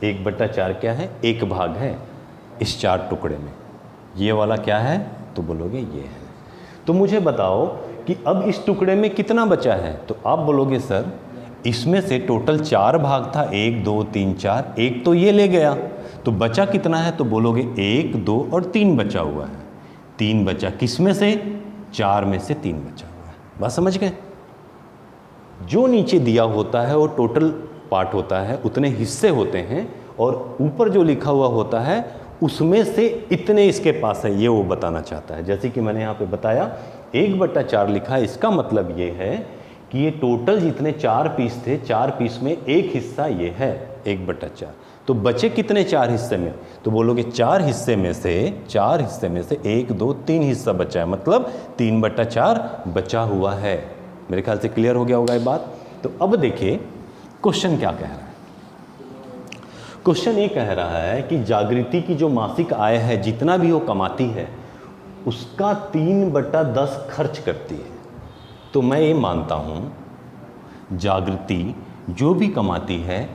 1/4 क्या है? एक भाग है इस 4 टुकड़े में। ये वाला क्या है? तो बोलोगे ये है। तो मुझे बताओ कि अब इस टुकड़े में कितना बचा है? तो आप बोलोगे सर इसमें से टोटल 4 भाग था, 1 2 3 4, एक तो ये ले गया, तो बचा कितना है? तो बोलोगे 1 2 और 3 बचा हुआ है। 3 बचा किस में से? 4 में से 3 बचा हुआ है। बात समझ गए? जो नीचे दिया होता है वो टोटल पार्ट होता है, उतने हिस्से होते हैं, और ऊपर जो लिखा हुआ होता है उसमें से इतने इसके पास है, ये वो बताना चाहता है। जैसे कि मैंने यहाँ पे बताया 1/4 लिखा है, इसका मतलब ये है कि ये टोटल जितने 4 पीस थे, 4 पीस में एक हिस्सा ये है 1/4। तो बचे कितने 4 हिस्से में? तो बोलोगे 4 हिस्से में से 1 2 3 हिस्सा बचा है, मतलब 3/4 बचा हुआ है। मेरे ख्याल से क्लियर हो गया होगा ये बात। तो अब देखिए क्वेश्चन क्या कह रहा है। क्वेश्चन ये कह रहा है कि जागृति की जो मासिक आय है, जितना भी वो कमाती है, उसका 3/10 खर्च करती है। तो मैं ये मानता हूँ जागृति जो भी कमाती है,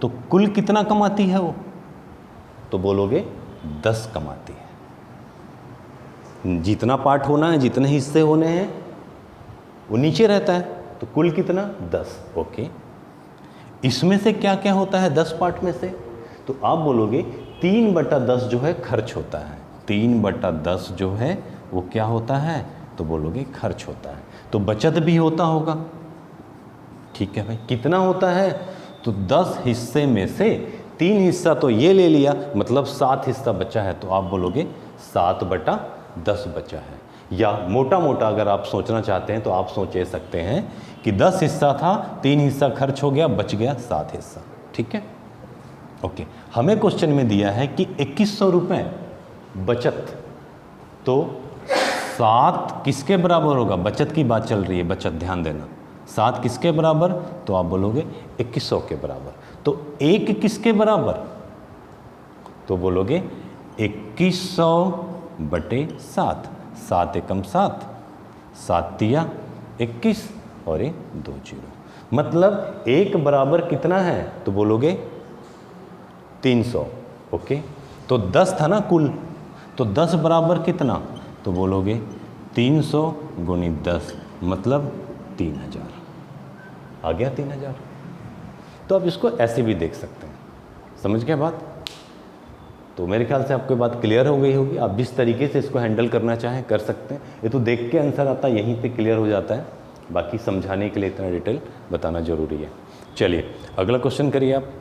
तो कुल कितना कमाती है वो? तो बोलोगे 10 कमाती है। जितना पार्ट होना है, जितने हिस्से होने हैं, वो नीचे रहता है, तो कुल कितना? 10। ओके, इसमें से क्या क्या होता है 10 पार्ट में से? तो आप बोलोगे 3/10 जो है खर्च होता है। 3/10 जो है वो क्या होता है? तो बोलोगे खर्च होता है। तो बचत भी होता होगा, ठीक है भाई। कितना होता है? तो 10 हिस्से में से 3 हिस्सा तो ये ले लिया, मतलब 7 हिस्सा बचा है, तो आप बोलोगे 7/10 बचा है। या मोटा मोटा अगर आप सोचना चाहते हैं तो आप सोच सकते हैं कि 10 हिस्सा था, 3 हिस्सा खर्च हो गया, बच गया 7 हिस्सा। ठीक है, ओके। हमें क्वेश्चन में दिया है कि 2100 रुपये बचत, तो 7 किसके बराबर होगा? बचत की बात चल रही है, बचत, ध्यान देना। 7 किसके बराबर? तो आप बोलोगे 2100 के बराबर। तो 1 किसके बराबर? तो बोलोगे 2100 बटे 7, 7 एकम 7, 7 तिया 21 और ये 2 जीरो, मतलब 1 बराबर कितना है? तो बोलोगे 300। ओके, तो 10 था ना कुल, तो 10 बराबर कितना? तो बोलोगे 300 गुनी 10, मतलब 3000। आ गया 3000। तो आप इसको ऐसे भी देख सकते हैं। समझ गए बात? तो मेरे ख्याल से आपको बात क्लियर हो गई होगी। आप जिस तरीके से इसको हैंडल करना चाहें कर सकते हैं। ये तो देख के आंसर आता है, यहीं पे क्लियर हो जाता है, बाकी समझाने के लिए इतना डिटेल बताना जरूरी है। चलिए अगला क्वेश्चन करिए आप।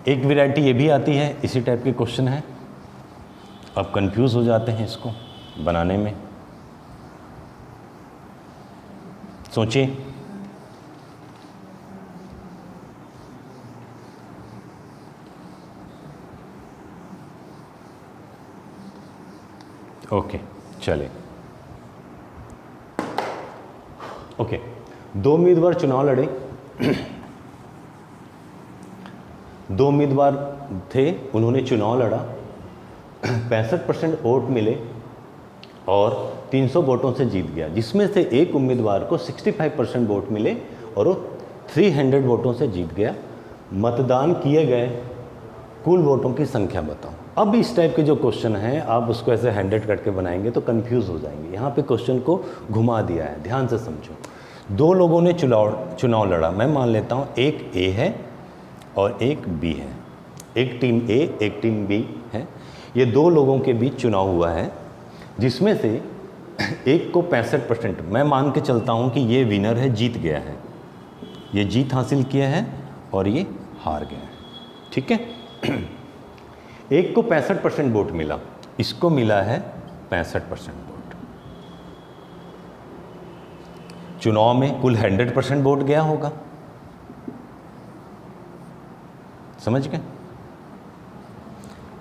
एक वैरायटी ये भी आती है, इसी टाइप के क्वेश्चन है, आप कंफ्यूज हो जाते हैं इसको बनाने में। सोचिए, ओके चले। ओके, 2 उम्मीदवार चुनाव लड़े। 2 उम्मीदवार थे, उन्होंने चुनाव लड़ा, 65% वोट मिले और 300 वोटों से जीत गया, जिसमें से एक उम्मीदवार को 65% वोट मिले और वो 300 वोटों से जीत गया। मतदान किए गए कुल वोटों की संख्या बताओ। अब इस टाइप के जो क्वेश्चन हैं आप उसको ऐसे 100 करके बनाएंगे तो कंफ्यूज हो जाएंगे। यहाँ पे क्वेश्चन को घुमा दिया है, ध्यान से समझो। 2 लोगों ने चुनाव लड़ा, मैं मान लेता हूँ एक ए है और एक बी है, एक टीम ए एक टीम बी है। ये 2 लोगों के बीच चुनाव हुआ है, जिसमें से एक को 65%, मैं मान के चलता हूँ कि ये विनर है, जीत गया है, ये जीत हासिल किया है और ये हार गया है। ठीक है, एक को 65% वोट मिला, इसको मिला है 65% वोट। चुनाव में कुल 100% वोट गया होगा, समझ गए?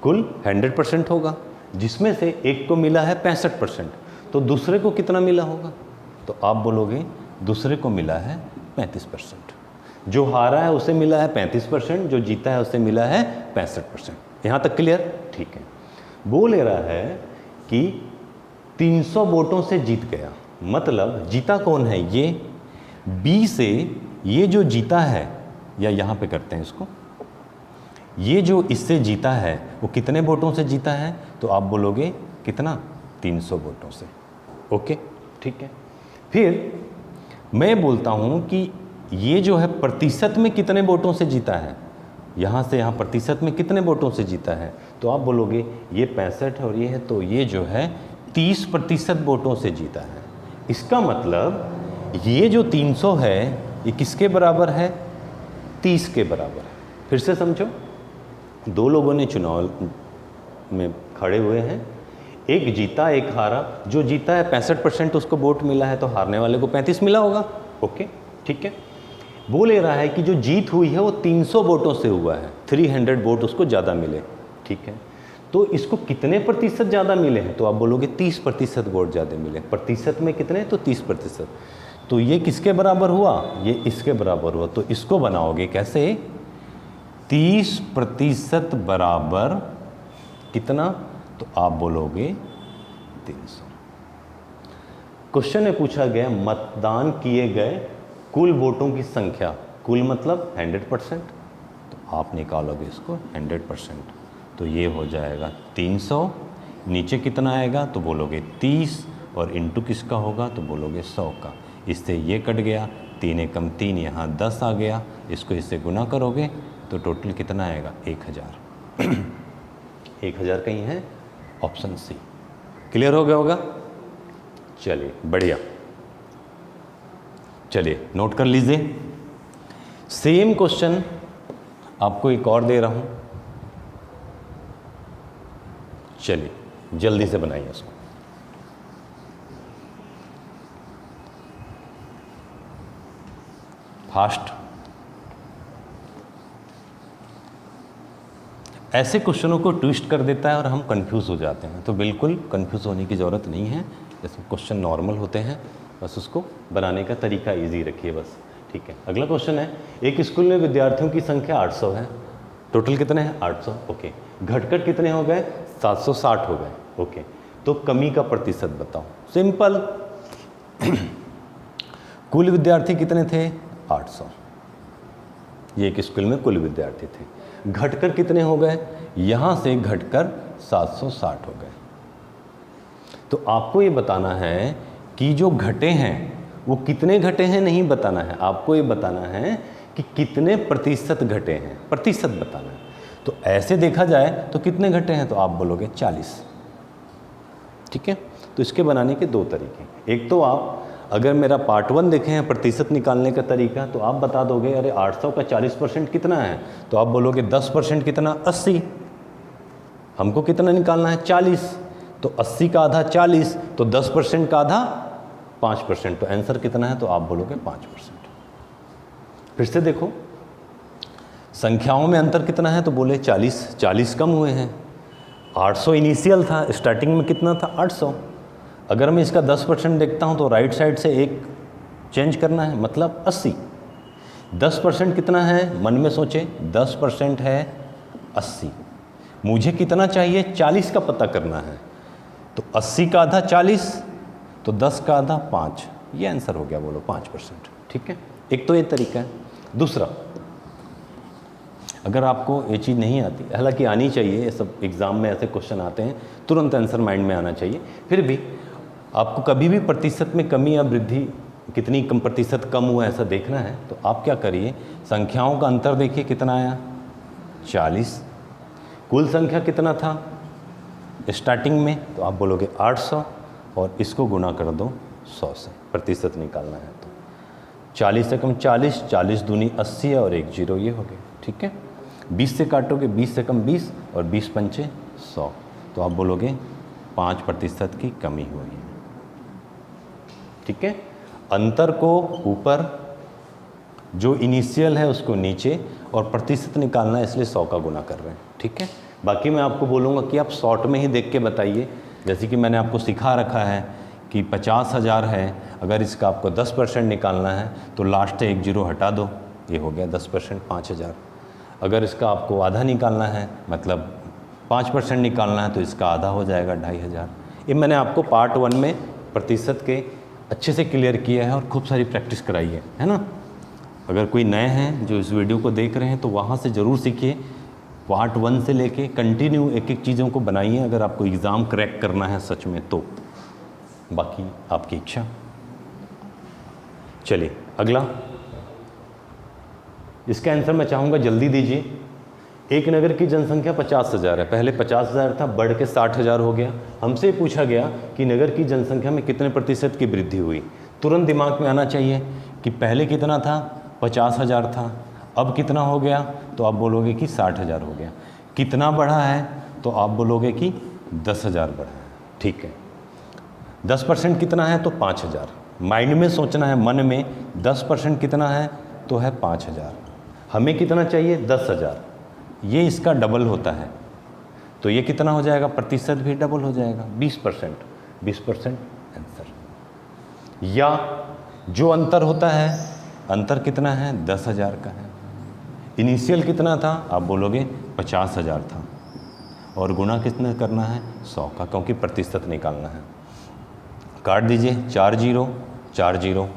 कुल 100% होगा, जिसमें से एक को मिला है 65%, तो दूसरे को कितना मिला होगा? तो आप बोलोगे दूसरे को मिला है 35%। जो हारा है उसे मिला है 35%, जो जीता है उसे मिला है 65%। यहाँ तक क्लियर? ठीक है। वो ले रहा है कि 300 वोटों से जीत गया, मतलब जीता कौन है? ये बी से ये जो जीता है, या यहाँ पे करते हैं इसको, ये जो इससे जीता है वो कितने वोटों से जीता है? तो आप बोलोगे कितना? 300 वोटों से। ओके, ठीक है। फिर मैं बोलता हूँ कि ये जो है प्रतिशत में कितने वोटों से जीता है, यहाँ से यहाँ प्रतिशत में कितने वोटों से जीता है? तो आप बोलोगे ये 65 और ये है, तो ये जो है 30% वोटों से जीता है। इसका मतलब ये जो 300 है ये किसके बराबर है? 30 के बराबर है। फिर से समझो, 2 लोगों ने चुनाव में खड़े हुए हैं, एक जीता एक हारा। जो जीता है 65% उसको वोट मिला है, तो हारने वाले को 35 मिला होगा। ओके, ठीक है। वो ले रहा है कि जो जीत हुई है वो 300 वोटों से हुआ है, 300 वोट उसको ज़्यादा मिले। ठीक है, तो इसको कितने प्रतिशत ज़्यादा मिले हैं? तो आप बोलोगे 30% वोट ज़्यादा मिले। प्रतिशत में कितने? तो 30%। तो ये किसके बराबर हुआ? ये इसके बराबर हुआ। तो इसको बनाओगे कैसे? 30% बराबर कितना? तो आप बोलोगे 300। क्वेश्चन में पूछा गया मतदान किए गए कुल वोटों की संख्या, कुल मतलब 100%, तो आप निकालोगे इसको 100%, तो ये हो जाएगा 300। नीचे कितना आएगा? तो बोलोगे 30 और इंटू किसका होगा? तो बोलोगे 100 का। इससे ये कट गया, 3 एकम 3, यहाँ 10 आ गया, इसको इससे गुना करोगे तो टोटल कितना आएगा? 1000। 1000 कहीं है? Option C. क्लियर हो गया होगा? चलिए बढ़िया, चलिए नोट कर लीजिए। सेम क्वेश्चन आपको एक और दे रहा हूं। चलिए जल्दी से बनाइए उसको। फास्ट। ऐसे क्वेश्चनों को ट्विस्ट कर देता है और हम कंफ्यूज हो जाते हैं, तो बिल्कुल कंफ्यूज होने की ज़रूरत नहीं है। जैसे क्वेश्चन नॉर्मल होते हैं, बस उसको बनाने का तरीका इजी रखिए बस, ठीक है। अगला क्वेश्चन है, एक स्कूल में विद्यार्थियों की संख्या 800 है, टोटल कितने हैं 800, ओके। घटकर कितने हो गए 760 हो गए, ओके। तो कमी का प्रतिशत बताओ। सिंपल कुल विद्यार्थी कितने थे 800, ये एक स्कूल में कुल विद्यार्थी थे। घटकर कितने हो गए, यहाँ से घटकर 760 हो गए। तो आपको ये बताना है कि जो घटे हैं वो कितने घटे हैं, नहीं बताना है, आपको ये बताना है कि कितने प्रतिशत घटे हैं, प्रतिशत बताना है। तो ऐसे देखा जाए तो कितने घटे हैं, तो आप बोलोगे 40, ठीक है। तो इसके बनाने के दो तरीके, एक तो आप अगर मेरा पार्ट 1 देखें हैं प्रतिशत निकालने का तरीका, तो आप बता दोगे अरे 800 का 40% कितना है, तो आप बोलोगे 10% कितना 80, हमको कितना निकालना है 40, तो 80 का आधा 40, तो 10% का आधा 5%, तो आंसर कितना है, तो आप बोलोगे 5%। फिर से देखो संख्याओं में अंतर कितना है, तो बोले 40, 40 कम हुए हैं। 800 इनिशियल था, स्टार्टिंग में कितना था 800। अगर मैं इसका 10% देखता हूं तो राइट साइड से एक चेंज करना है, मतलब 80। 10% कितना है, मन में सोचे 10% है 80, मुझे कितना चाहिए 40 का पता करना है, तो 80 का आधा 40, तो 10 का आधा 5, ये आंसर हो गया, बोलो 5%, ठीक है। एक तो ये तरीका है। दूसरा, अगर आपको ये चीज़ नहीं आती, हालांकि आनी चाहिए, ये सब एग्ज़ाम में ऐसे क्वेश्चन आते हैं, तुरंत आंसर माइंड में आना चाहिए, फिर भी आपको कभी भी प्रतिशत में कमी या वृद्धि कितनी कम प्रतिशत कम हुआ ऐसा देखना है, तो आप क्या करिए, संख्याओं का अंतर देखिए कितना आया 40, कुल संख्या कितना था स्टार्टिंग में, तो आप बोलोगे 800 और इसको गुना कर दो 100 से, प्रतिशत निकालना है तो 40 से कम 40, 40 दूनी 80 है और 1 0 ये हो गए, ठीक है। 20 से काटोगे 20 से कम 20 और 20 पंचे 100, तो आप बोलोगे 5% की कमी हुई है, ठीक है। अंतर को ऊपर, जो इनिशियल है उसको नीचे, और प्रतिशत निकालना है इसलिए 100 का गुना कर रहे हैं, ठीक है। बाकी मैं आपको बोलूँगा कि आप शॉर्ट में ही देख के बताइए, जैसे कि मैंने आपको सिखा रखा है कि 50,000 है, अगर इसका आपको 10% निकालना है तो लास्ट से 1 0 हटा दो, ये हो गया 10%, 5,000। अगर इसका आपको आधा निकालना है, मतलब 5% निकालना है, तो इसका आधा हो जाएगा 2,500। ये मैंने आपको पार्ट 1 में प्रतिशत के अच्छे से क्लियर किया है और खूब सारी प्रैक्टिस कराई है ना। अगर कोई नए हैं जो इस वीडियो को देख रहे हैं, तो वहाँ से ज़रूर सीखिए, पार्ट 1 से लेके कंटिन्यू एक एक चीज़ों को बनाइए, अगर आपको एग्ज़ाम क्रैक करना है सच में तो, बाकी आपकी इच्छा। चलिए अगला, इसका आंसर मैं चाहूँगा जल्दी दीजिए। एक नगर की जनसंख्या 50,000 है, पहले 50,000 था, बढ़ के 60,000 हो गया। हमसे पूछा गया कि नगर की जनसंख्या में कितने प्रतिशत की वृद्धि हुई। तुरंत दिमाग में आना चाहिए कि पहले कितना था 50,000 था, अब कितना हो गया, तो आप बोलोगे कि 60,000 हो गया। कितना बढ़ा है, तो आप बोलोगे कि 10,000 बढ़ा है, ठीक है। 10% कितना है, तो 5,000। माइंड में सोचना है, मन में 10% कितना है, तो है 5,000। हमें कितना चाहिए 10,000, ये इसका डबल होता है, तो ये कितना हो जाएगा, प्रतिशत भी डबल हो जाएगा 20%, 20% आंसर। या जो अंतर होता है, अंतर कितना है 10,000 का है, इनिशियल कितना था, आप बोलोगे 50,000 था, और गुना कितना करना है 100 का, क्योंकि प्रतिशत निकालना है। काट दीजिए, 4 0 4 0,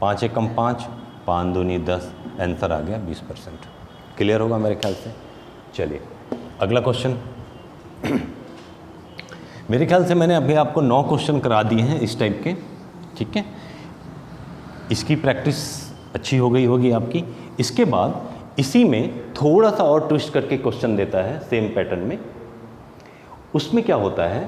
5 एकम 5, 5 दूनी 10, आंसर आ गया 20%। क्लियर होगा मेरे ख्याल से। चलिए अगला क्वेश्चन। मेरे ख्याल से मैंने अभी आपको 9 क्वेश्चन करा दिए हैं इस टाइप के, ठीक है। इसकी प्रैक्टिस अच्छी हो गई होगी आपकी। इसके बाद इसी में थोड़ा सा और ट्विस्ट करके क्वेश्चन देता है सेम पैटर्न में। उसमें क्या होता है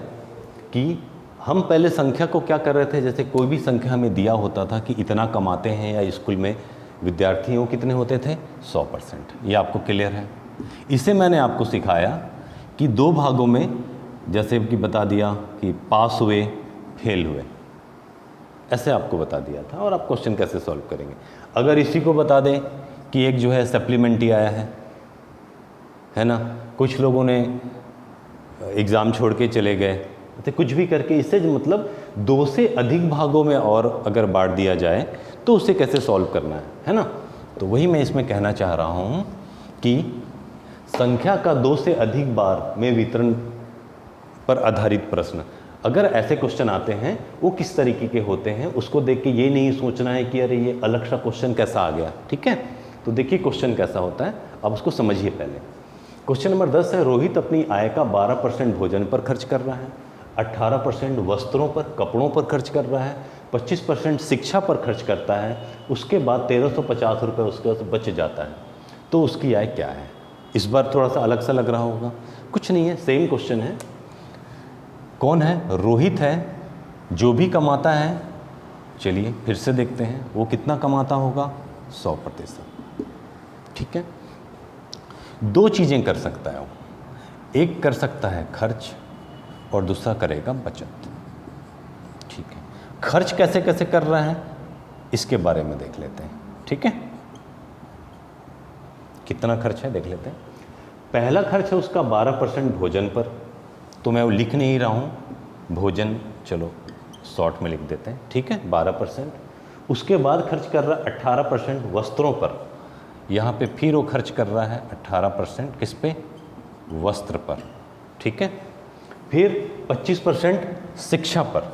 कि हम पहले संख्या को क्या कर रहे थे, जैसे कोई भी संख्या हमें दिया होता था कि इतना कमाते हैं, या स्कूल में विद्यार्थियों कितने होते थे 100%, ये आपको क्लियर है। इसे मैंने आपको सिखाया कि 2 भागों में जैसे कि बता दिया कि पास हुए, फेल हुए, ऐसे आपको बता दिया था, और आप क्वेश्चन कैसे सॉल्व करेंगे। अगर इसी को बता दें कि एक जो है सप्लीमेंट्री आया है ना, कुछ लोगों ने एग्ज़ाम छोड़ के चले गए, तो कुछ भी करके इससे मतलब 2 से अधिक भागों में और अगर बांट दिया जाए तो उसे कैसे सॉल्व करना है ना। तो वही मैं इसमें कहना चाह रहा हूँ कि संख्या का 2 से अधिक बार में वितरण पर आधारित प्रश्न, अगर ऐसे क्वेश्चन आते हैं वो किस तरीके के होते हैं उसको देख के ये नहीं सोचना है कि अरे ये अलग सा क्वेश्चन कैसा आ गया, ठीक है। तो देखिए क्वेश्चन कैसा होता है, अब उसको समझिए पहले। क्वेश्चन नंबर 10 है, रोहित अपनी आय का 12% भोजन पर खर्च कर रहा है, 18% वस्त्रों पर, कपड़ों पर खर्च कर रहा है, 25% शिक्षा पर खर्च करता है, उसके बाद 1350 रुपये उसके पास बच जाता है, तो उसकी आय क्या है। इस बार थोड़ा सा अलग सा लग रहा होगा, कुछ नहीं है, सेम क्वेश्चन है। कौन है? रोहित है, जो भी कमाता है, चलिए फिर से देखते हैं वो कितना कमाता होगा, 100%, ठीक है। 2 चीज़ें कर सकता है वो, एक कर सकता है खर्च और दूसरा करेगा बचत, ठीक है। खर्च कैसे कैसे कर रहा है इसके बारे में देख लेते हैं, ठीक है। कितना खर्च है देख लेते हैं। पहला खर्च है उसका 12% भोजन पर, तो मैं वो लिख नहीं रहा हूँ, भोजन चलो शॉर्ट में लिख देते हैं, ठीक है, 12%। उसके बाद खर्च कर रहा है 18% वस्त्रों पर, यहाँ पे फिर वो खर्च कर रहा है 18% किस पे, वस्त्र पर, ठीक है। फिर 25% शिक्षा पर,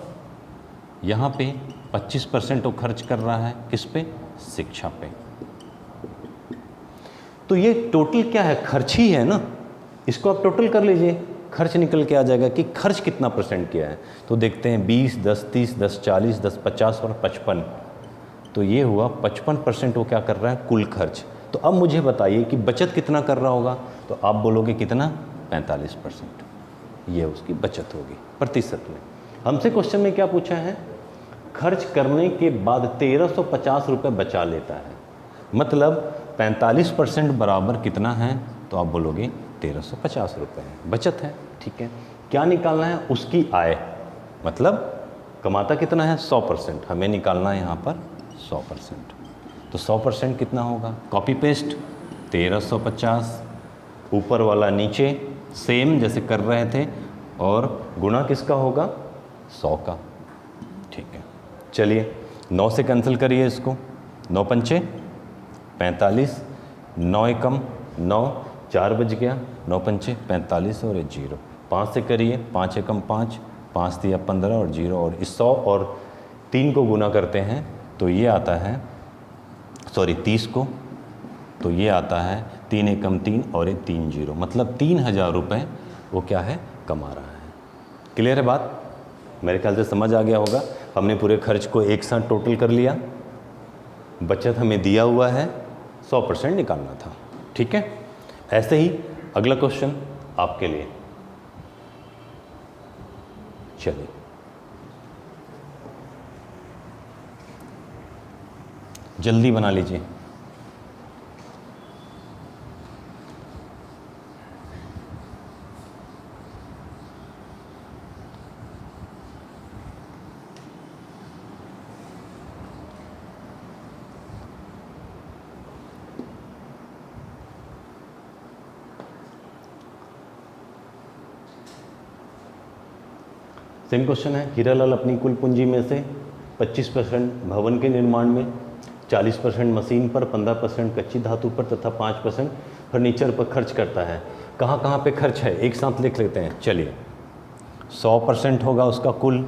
यहाँ पे 25% वो खर्च कर रहा है किस पे, शिक्षा पे। तो ये टोटल क्या है, खर्च ही है ना, इसको आप टोटल कर लीजिए, खर्च निकल के आ जाएगा कि खर्च कितना परसेंट किया है। तो देखते हैं 20, 10, 30, 10, 40, 10, 50 और 55, तो ये हुआ 55% वो क्या कर रहा है, कुल खर्च। तो अब मुझे बताइए कि बचत कितना कर रहा होगा, तो आप बोलोगे कितना, 45%, ये उसकी बचत होगी प्रतिशत में। हमसे क्वेश्चन में क्या पूछा है, खर्च करने के बाद 1350 रुपये बचा लेता है, मतलब 45% बराबर कितना है, तो आप बोलोगे 1350 रुपये है, बचत है, ठीक है। क्या निकालना है, उसकी आय, मतलब कमाता कितना है, 100%, हमें निकालना है यहाँ पर 100%। तो 100% कितना होगा, कॉपी पेस्ट 1350, ऊपर वाला नीचे सेम जैसे कर रहे थे, और गुणा किसका होगा, 100 का, ठीक है। चलिए 9 से कैंसिल करिए इसको, 9 पंचे 45, 9 एकम 9, 4 बज गया, 9 पंचे 45 और 0, 5 से करिए, 5 एकम 5, 5 दिया 15 और 0, और इस 100 और 3 को गुना करते हैं तो ये आता है, सॉरी 30 को, तो ये आता है 3 एकम 3 और 1 3 0, मतलब 3000 रुपये वो क्या है, कमा रहा है। क्लियर है बात, मेरे ख्याल से समझ आ गया होगा। हमने पूरे खर्च को एक साथ टोटल कर लिया, बचत हमें दिया हुआ है, 100% निकालना था, ठीक है। ऐसे ही अगला क्वेश्चन आपके लिए, चलिए जल्दी बना लीजिए। सेम क्वेश्चन है, हीरालाल अपनी कुल पूंजी में से 25% भवन के निर्माण में, 40% मशीन पर, 15% कच्ची धातु पर तथा 5% फर्नीचर पर खर्च करता है। कहाँ कहाँ पे खर्च है एक साथ लिख लेते हैं, चलिए। 100% होगा उसका कुल,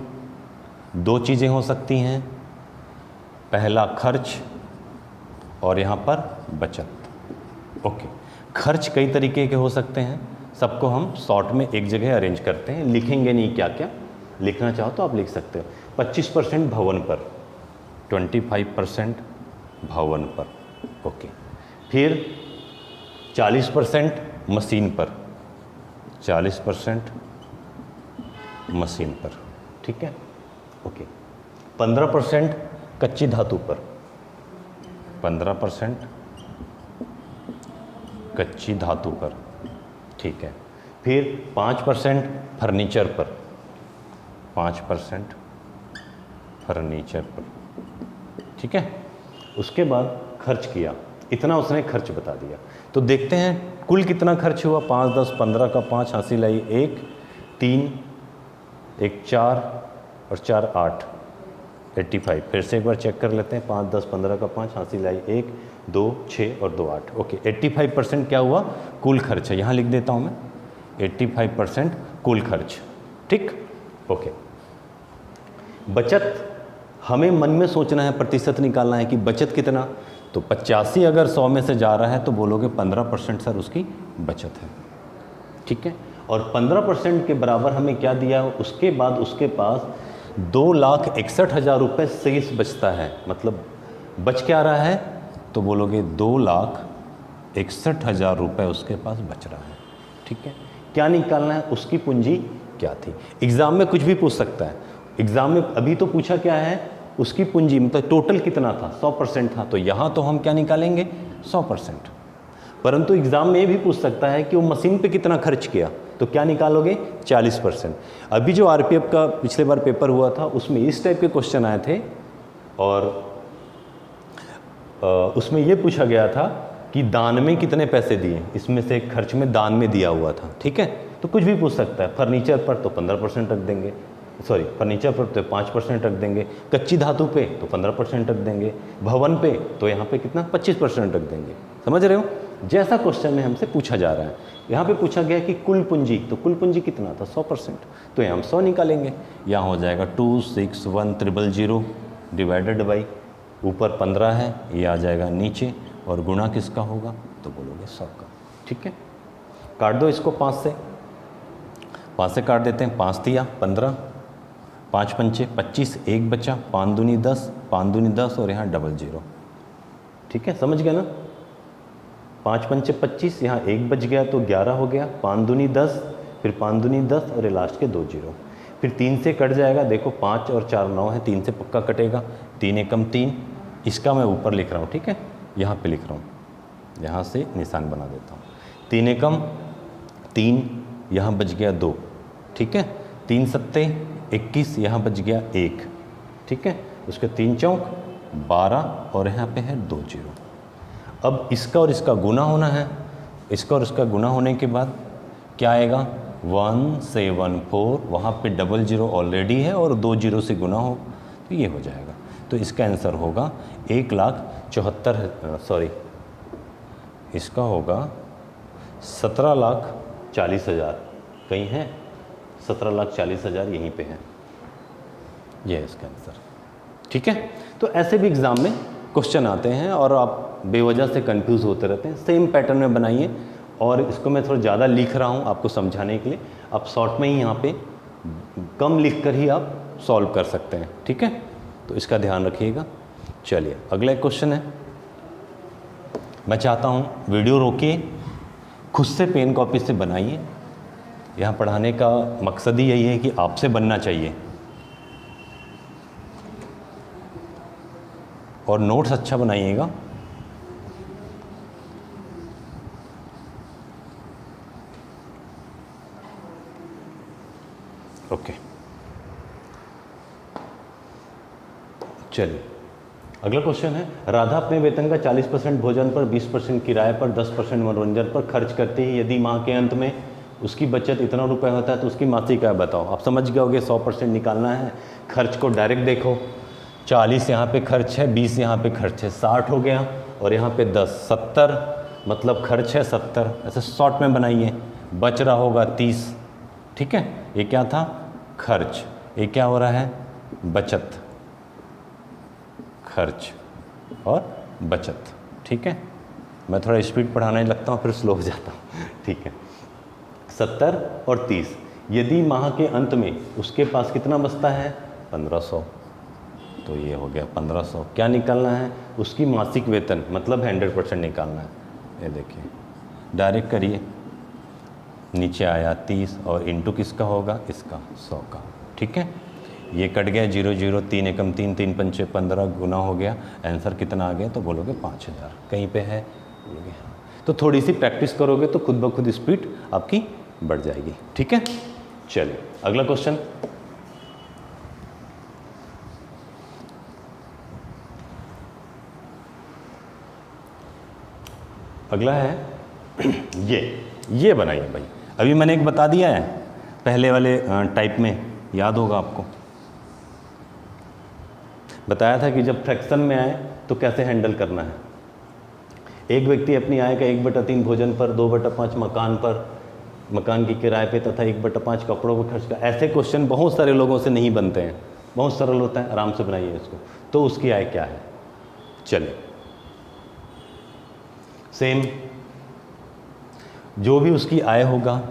2 चीज़ें हो सकती हैं, पहला खर्च और यहाँ पर बचत। ओके, खर्च कई तरीके के हो सकते हैं, सबको हम शॉर्ट में एक जगह अरेंज करते हैं, लिखेंगे नहीं, क्या क्या लिखना चाहो तो आप लिख सकते हो। 25% भवन पर, 25% भवन पर, ओके। फिर 40% मशीन पर, 40% मशीन पर, ठीक है, ओके। 15% कच्ची धातु पर, 15% कच्ची धातु पर, ठीक है। फिर 5% फर्नीचर पर, 5% फर्नीचर पर, ठीक है। उसके बाद खर्च किया, इतना उसने खर्च बता दिया। तो देखते हैं कुल कितना खर्च हुआ। 5, 10, 15 का 5 हासिल आई 1, 3, 1 4 और 4 8, 85। फिर से एक बार चेक कर लेते हैं। 5, 10, 15 का 5 हासिल आई 1, 2, 6 और 2 8। ओके, 85% क्या हुआ? कुल खर्च है। यहाँ लिख देता हूँ मैं 85% कुल खर्च, ठीक। ओके, बचत हमें मन में सोचना है, प्रतिशत निकालना है कि बचत कितना। तो 85 अगर 100 में से जा रहा है तो बोलोगे 15% सर उसकी बचत है, ठीक है। और 15% के बराबर हमें क्या दिया? उसके बाद उसके पास 2,61,000 रुपये शेष बचता है। मतलब बच क्या रहा है? तो बोलोगे 2,61,000 रुपये उसके पास बच रहा है, ठीक है। क्या निकालना है? उसकी पूंजी क्या थी। एग्ज़ाम में कुछ भी पूछ सकता है। एग्ज़ाम में अभी तो पूछा क्या है? उसकी पूंजी मतलब टोटल कितना था? 100% था। तो यहाँ तो हम क्या निकालेंगे? 100%। परंतु एग्ज़ाम में ये भी पूछ सकता है कि वो मशीन पे कितना खर्च किया, तो क्या निकालोगे? 40%। अभी जो आरपीएफ का पिछले बार पेपर हुआ था उसमें इस टाइप के क्वेश्चन आए थे और उसमें ये पूछा गया था कि दान में कितने पैसे दिए, इसमें से खर्च में दान में दिया हुआ था, ठीक है। तो कुछ भी पूछ सकता है। फर्नीचर पर तो 15% रख देंगे, सॉरी फर्नीचर पर तो 5% रख देंगे, कच्ची धातु पे तो 15% रख देंगे, भवन पे तो यहाँ पे कितना 25% रख देंगे। समझ रहे हो? जैसा क्वेश्चन में हमसे पूछा जा रहा है। यहाँ पे पूछा गया कि कुल पूंजी, तो कुल पूंजी कितना था? 100%। तो यहाँ हम 100 निकालेंगे। यहाँ हो जाएगा 261,000 डिवाइडेड बाई, ऊपर 15 है, ये आ जाएगा नीचे, और गुणा किसका होगा? तो बोलोगे 100 का, ठीक है। काट दो इसको 5 से, 5 से काट देते हैं। 5 दिया 15, 5 पंचे 25, 1 बचा, 5 दूनी 10, 5 दूनी 10 और यहाँ 00, ठीक है। समझ गया ना? 5 पंचे 25, यहाँ 1 बच गया तो 11 हो गया, 5 दूनी 10, फिर 5 दूनी 10 और ये लास्ट के 2 0। फिर 3 से कट जाएगा, देखो 5 और 4 9 है, 3 से पक्का कटेगा, 3 एकम 3। इसका मैं ऊपर लिख रहा हूँ, ठीक है, यहाँ पे लिख रहा हूँ, यहाँ से निशान बना देता हूँ। 3 एकम 3, यहाँ बच गया 2, ठीक है। 3 सत्ते 21, यहाँ बच गया 1, ठीक है। उसके 3 चौक 12 और यहाँ पे है 2 0। अब इसका और इसका गुना होना है। इसका और इसका गुना होने के बाद क्या आएगा? 174, वहाँ पे 00 ऑलरेडी है और 2 0 से गुना हो तो ये हो जाएगा। तो इसका आंसर होगा 1,74,000, सॉरी इसका होगा 17,40,000। कहीं है 17,40,000, यहीं पे है, ये है इसका आंसर, ठीक है। तो ऐसे भी एग्ज़ाम में क्वेश्चन आते हैं और आप बेवजह से कंफ्यूज होते रहते हैं। सेम पैटर्न में बनाइए, और इसको मैं थोड़ा ज़्यादा लिख रहा हूँ आपको समझाने के लिए। आप शॉर्ट में ही यहाँ पे कम लिख कर ही आप सॉल्व कर सकते हैं, ठीक है। तो इसका ध्यान रखिएगा। चलिए अगला एक क्वेश्चन है। मैं चाहता हूँ वीडियो रोकिए, खुद से पेन कॉपी से बनाइए। यहाँ पढ़ाने का मकसद ही यही है कि आपसे बनना चाहिए, और नोट्स अच्छा बनाइएगा। ओके, चलिए अगला क्वेश्चन है। राधा अपने वेतन का 40% भोजन पर, 20% किराए पर, 10% मनोरंजन पर खर्च करती है। यदि माह के अंत में उसकी बचत इतना रुपए होता है तो उसकी मासिक आय बताओ। आप समझ गए होगे 100% निकालना है। खर्च को डायरेक्ट देखो, 40 यहाँ पे खर्च है, 20 यहाँ पे खर्च है, 60 हो गया, और यहाँ पे 10 70, मतलब खर्च है 70। ऐसे शॉर्ट में बनाइए। बच रहा होगा 30, ठीक है। ये क्या था? खर्च। ये क्या हो रहा है? बचत। खर्च और बचत, ठीक है। मैं थोड़ा स्पीड पढ़ाने लगता हूँ फिर स्लो हो जाता हूँ, ठीक है। 70 और 30, यदि माह के अंत में उसके पास कितना बचता है? 1500। तो ये हो गया 1500। क्या निकालना है? उसकी मासिक वेतन, मतलब 100% निकालना है। ये देखिए, डायरेक्ट करिए, नीचे आया 30 और इंटू किसका होगा? इसका 100 का, ठीक है। ये कट गया 0 0, 3 एकम 3, 3 पंचे 15, गुना हो गया। आंसर कितना आ गया? तो बोलोगे 5000। कहीं पे है? बोलोगे हाँ। तो थोड़ी सी प्रैक्टिस करोगे तो खुद ब खुद स्पीड आपकी बढ़ जाएगी। ठीक है, चलिए अगला क्वेश्चन। अगला है ये बनाइए भाई। अभी मैंने एक बता दिया है पहले वाले टाइप में, याद होगा आपको, बताया था कि जब फ्रैक्शन में आए तो कैसे हैंडल करना है। एक व्यक्ति अपनी आय का 1/3 भोजन पर, 2/5 मकान पर, मकान की किराए पे तथा 1/5 कपड़ों पर खर्च का। ऐसे क्वेश्चन बहुत सारे लोगों से नहीं बनते हैं, बहुत सरल होता है, आराम से बनाइए इसको। तो उसकी आय क्या है? चलिए सेम, जो भी उसकी आय होगा,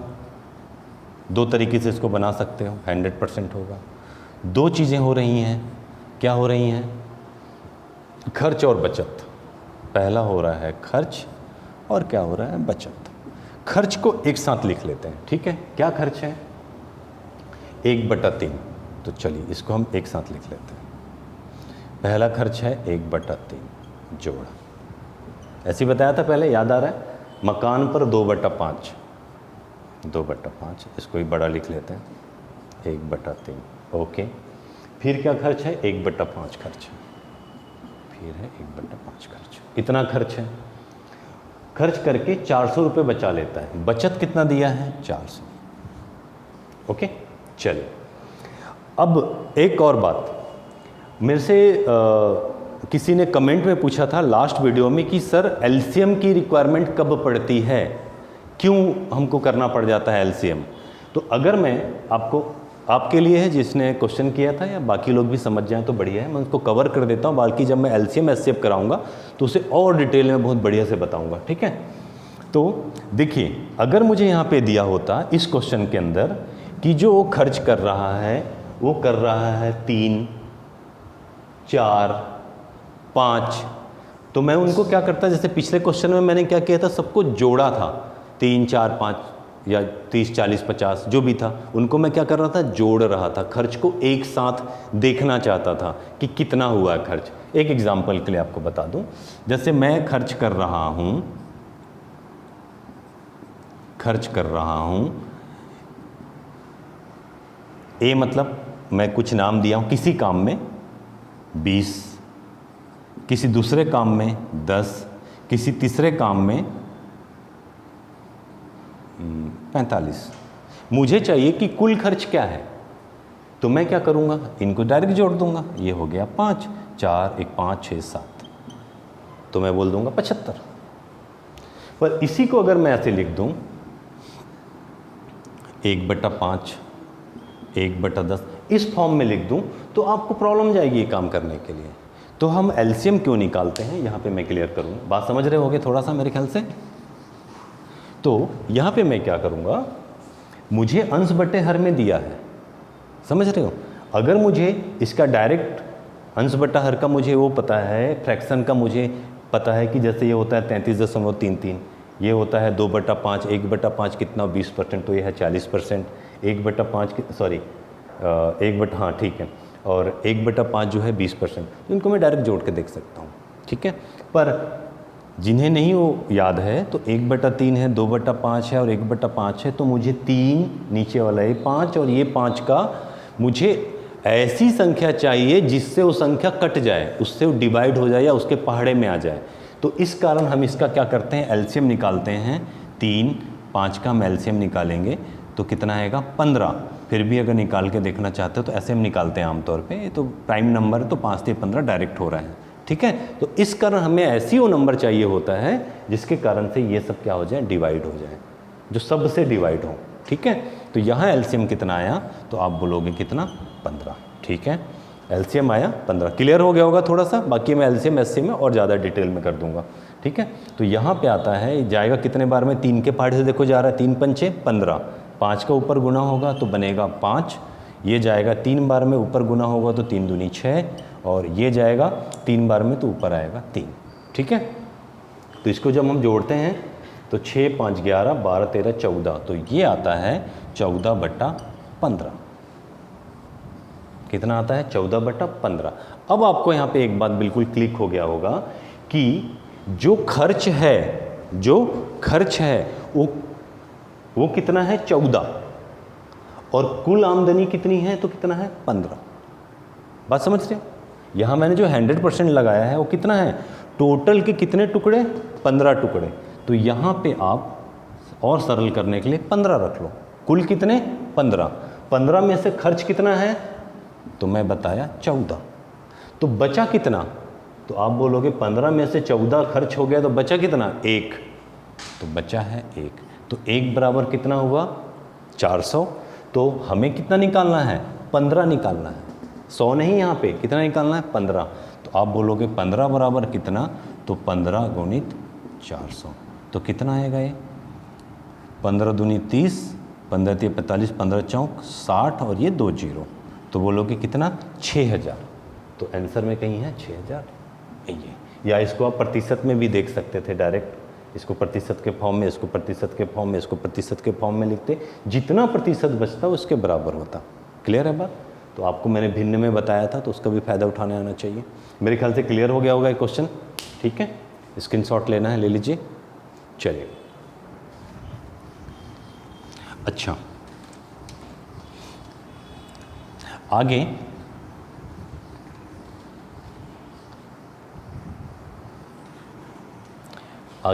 दो तरीके से इसको बना सकते हो, 100% होगा। दो चीज़ें हो रही हैं, क्या हो रही हैं? खर्च और बचत। पहला हो रहा है खर्च और क्या हो रहा है? बचत। खर्च को एक साथ लिख लेते हैं, ठीक है? क्या खर्च है? 1/3। तो चलिए इसको हम एक साथ लिख लेते हैं। पहला खर्च है 1/3 जोड़, ऐसे ही बताया था पहले, याद आ रहा है? मकान पर 2/5, 2/5, इसको ही बड़ा लिख लेते हैं, 1/3। ओके, फिर क्या खर्च है? 1/5 खर्च, फिर है 1/5 खर्च। इतना खर्च है। खर्च करके 400 रुपये बचा लेता है। बचत कितना दिया है? 400। ओके, चलिए अब एक और बात, मेरे से किसी ने कमेंट में पूछा था लास्ट वीडियो में कि सर एलसीएम की रिक्वायरमेंट कब पड़ती है, क्यों हमको करना पड़ जाता है एलसीएम? तो अगर मैं आपके लिए है जिसने क्वेश्चन किया था, या बाकी लोग भी समझ जाएं तो बढ़िया है, मैं उसको कवर कर देता हूं। बाकी जब मैं एलसीएम एचसीएफ कराऊंगा तो उसे और डिटेल में बहुत बढ़िया से बताऊंगा, ठीक है? तो देखिए, अगर मुझे यहाँ पे दिया होता इस क्वेश्चन के अंदर कि जो खर्च कर रहा है वो कर रहा है 3, 4, 5, तो मैं उनको क्या करता, जैसे पिछले क्वेश्चन में मैंने क्या किया था, सबको जोड़ा था, 3, 4, 5 या 30, 40, 50 जो भी था, उनको मैं क्या कर रहा था? जोड़ रहा था। खर्च को एक साथ देखना चाहता था कि कितना हुआ है खर्च। एक एग्जांपल के लिए आपको बता दूं, जैसे मैं खर्च कर रहा हूं ए, मतलब मैं कुछ नाम दिया हूं, किसी काम में 20, किसी दूसरे काम में 10, किसी तीसरे काम में 45। मुझे चाहिए कि कुल खर्च क्या है, तो मैं क्या करूंगा? इनको डायरेक्ट जोड़ दूंगा। ये हो गया 5, 4, 1, 5, 6, 7, तो मैं बोल दूंगा 75। पर इसी को अगर मैं ऐसे लिख दूं 1/5, 1/10, इस फॉर्म में लिख दूं, तो आपको प्रॉब्लम जाएगी ये काम करने के लिए। तो हम एलसीएम क्यों निकालते हैं, यहाँ पे मैं क्लियर करूँ। बात समझ रहे होगे थोड़ा सा मेरे ख्याल से? तो यहाँ पे मैं क्या करूँगा, मुझे अंश बटे हर में दिया है, समझ रहे हो? अगर मुझे इसका डायरेक्ट अंश बटा हर का मुझे वो पता है, फ्रैक्शन का मुझे पता है कि जैसे ये होता है 33.33, ये होता है 2/5, 1/5 कितना 20%, तो ये है 40%, 1/5 सॉरी 1/, हाँ ठीक है, और 1/5 जो है 20%, तो इनको मैं डायरेक्ट जोड़ के देख सकता हूँ, ठीक है? पर जिन्हें नहीं वो याद है, तो 1/3 है, 2/5 है और 1/5 है, तो मुझे 3 नीचे वाला ये 5 और ये 5 का मुझे ऐसी संख्या चाहिए जिससे वो संख्या कट जाए, उससे वो डिवाइड हो जाए या उसके पहाड़े में आ जाए। तो इस कारण हम इसका क्या करते हैं, एलसीएम निकालते हैं। 3, 5 का हम एलसीएम निकालेंगे तो कितना आएगा? 15। फिर भी अगर निकाल के देखना चाहते हो तो ऐसे हम निकालते हैं आमतौर पे, ये तो प्राइम नंबर है तो 5 से 15 डायरेक्ट हो रहा है, ठीक है? तो इस कारण हमें ऐसी वो नंबर चाहिए होता है जिसके कारण से ये सब क्या हो जाए? डिवाइड हो जाए, जो सब से डिवाइड हो, ठीक है? तो यहाँ एलसीएम कितना आया, तो आप बोलोगे कितना? 15, ठीक है? एलसीएम आया 15। क्लियर हो गया होगा थोड़ा सा? बाकी मैं एलसीएम एचसीएम में और ज़्यादा डिटेल में कर दूंगा, ठीक है? तो यहाँ पे आता है, जाएगा कितने बार में? 3 के पहाड़े से देखो जा रहा है, 3 पंचे 15, 5 का ऊपर गुना होगा तो बनेगा 5, ये जाएगा 3 बार में, ऊपर गुना होगा तो 3 दूनी 6, और ये जाएगा 3 बार में तो ऊपर आएगा 3, ठीक है? तो इसको जब हम जोड़ते हैं तो 6, 5, 11, 12, 13, 14, तो ये आता है 14/15। कितना आता है? 14/15। अब आपको यहाँ पे एक बात बिल्कुल क्लिक हो गया होगा कि जो खर्च है वो वो कितना है 14, और कुल आमदनी कितनी है तो कितना है 15। बात समझ रहे हो? यहाँ मैंने जो 100% लगाया है वो कितना है, टोटल के कितने टुकड़े, 15 टुकड़े। तो यहाँ पे आप और सरल करने के लिए 15 रख लो। कुल कितने 15, 15 में से खर्च कितना है तो मैं बताया 14। तो बचा कितना, तो आप बोलोगे 15 में से 14 खर्च हो गया तो बचा कितना 1, तो बचा है 1। तो 1 बराबर कितना हुआ 400। तो हमें कितना निकालना है 15 निकालना है, 100 नहीं, यहाँ पे कितना निकालना है 15। तो आप बोलोगे 15 बराबर कितना, तो 15 गुणित 400, तो कितना आएगा ये 15 दूनी 30, 15 तिया 45, 15 चौक 60 और ये 2 जीरो, तो बोलोगे कितना 6000। तो आंसर में कहीं है 6000 ये। या इसको आप प्रतिशत में भी देख सकते थे डायरेक्ट, इसको प्रतिशत के फॉर्म में, इसको प्रतिशत के फॉर्म में, इसको प्रतिशत के फॉर्म में लिखते, जितना प्रतिशत बचता उसके बराबर होता। क्लियर है बात? तो आपको मैंने भिन्न में बताया था तो उसका भी फ़ायदा उठाने आना चाहिए। मेरे ख्याल से क्लियर हो गया होगा ये क्वेश्चन, ठीक है? स्क्रीनशॉट लेना है ले लीजिए। चलिए अच्छा, आगे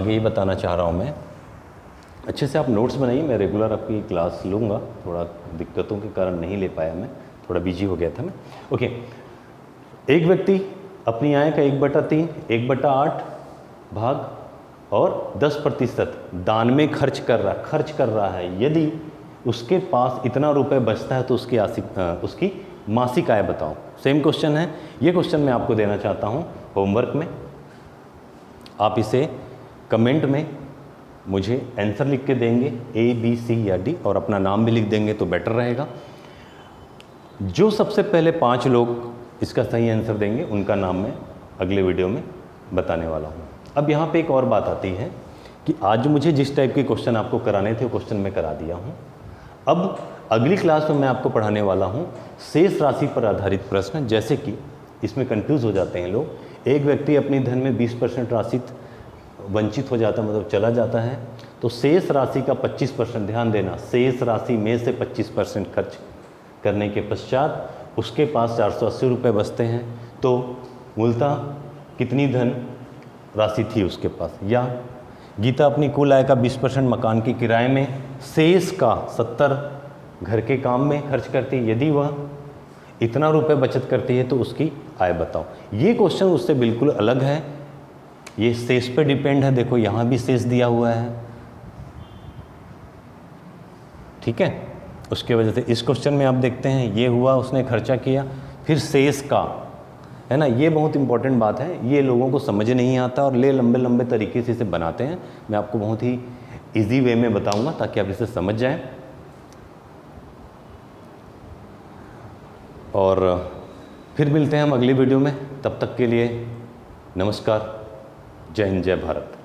ये बताना चाह रहा हूँ मैं, अच्छे से आप नोट्स बनाइए। मैं रेगुलर आपकी क्लास लूँगा, थोड़ा दिक्कतों के कारण नहीं ले पाया, मैं थोड़ा बिजी हो गया था मैं। ओके, एक व्यक्ति अपनी आय का 1/3, 1/8 भाग और 10% दान में खर्च कर रहा है। यदि उसके पास इतना रुपए बचता है तो उसकी मासिक आय बताओ। सेम क्वेश्चन है, ये क्वेश्चन मैं आपको देना चाहता हूँ होमवर्क में। आप इसे कमेंट में मुझे आंसर लिख के देंगे, A, B, C या D, और अपना नाम भी लिख देंगे तो बेटर रहेगा। जो सबसे पहले 5 लोग इसका सही आंसर देंगे उनका नाम मैं अगले वीडियो में बताने वाला हूँ। अब यहाँ पे एक और बात आती है कि आज मुझे जिस टाइप के क्वेश्चन आपको कराने थे वो क्वेश्चन मैं करा दिया हूँ। अब अगली क्लास में मैं आपको पढ़ाने वाला हूँ शेष राशि पर आधारित प्रश्न। जैसे कि इसमें कंफ्यूज हो जाते हैं लोग, एक व्यक्ति अपनी धन में 20% राशि वंचित हो जाता है, मतलब चला जाता है, तो शेष राशि का 25%, ध्यान देना, शेष राशि में से 25% खर्च करने के पश्चात उसके पास 480 रुपये बचते हैं। तो मूलतः कितनी धन राशि थी उसके पास। या गीता अपनी कुल आय का 20% मकान की किराए में, शेष का 70 घर के काम में खर्च करती है। यदि वह इतना रुपए बचत करती है तो उसकी आय बताओ। ये क्वेश्चन उससे बिल्कुल अलग है, ये शेष पे डिपेंड है। देखो यहाँ भी शेष दिया हुआ है, ठीक है। उसके वजह से इस क्वेश्चन में आप देखते हैं ये हुआ, उसने खर्चा किया, फिर शेष का, है ना। ये बहुत इंपॉर्टेंट बात है, ये लोगों को समझ नहीं आता और लंबे लंबे तरीके से इसे बनाते हैं। मैं आपको बहुत ही इजी वे में बताऊंगा ताकि आप इसे समझ जाएं। और फिर मिलते हैं हम अगली वीडियो में, तब तक के लिए नमस्कार, जय हिंद, जय भारत।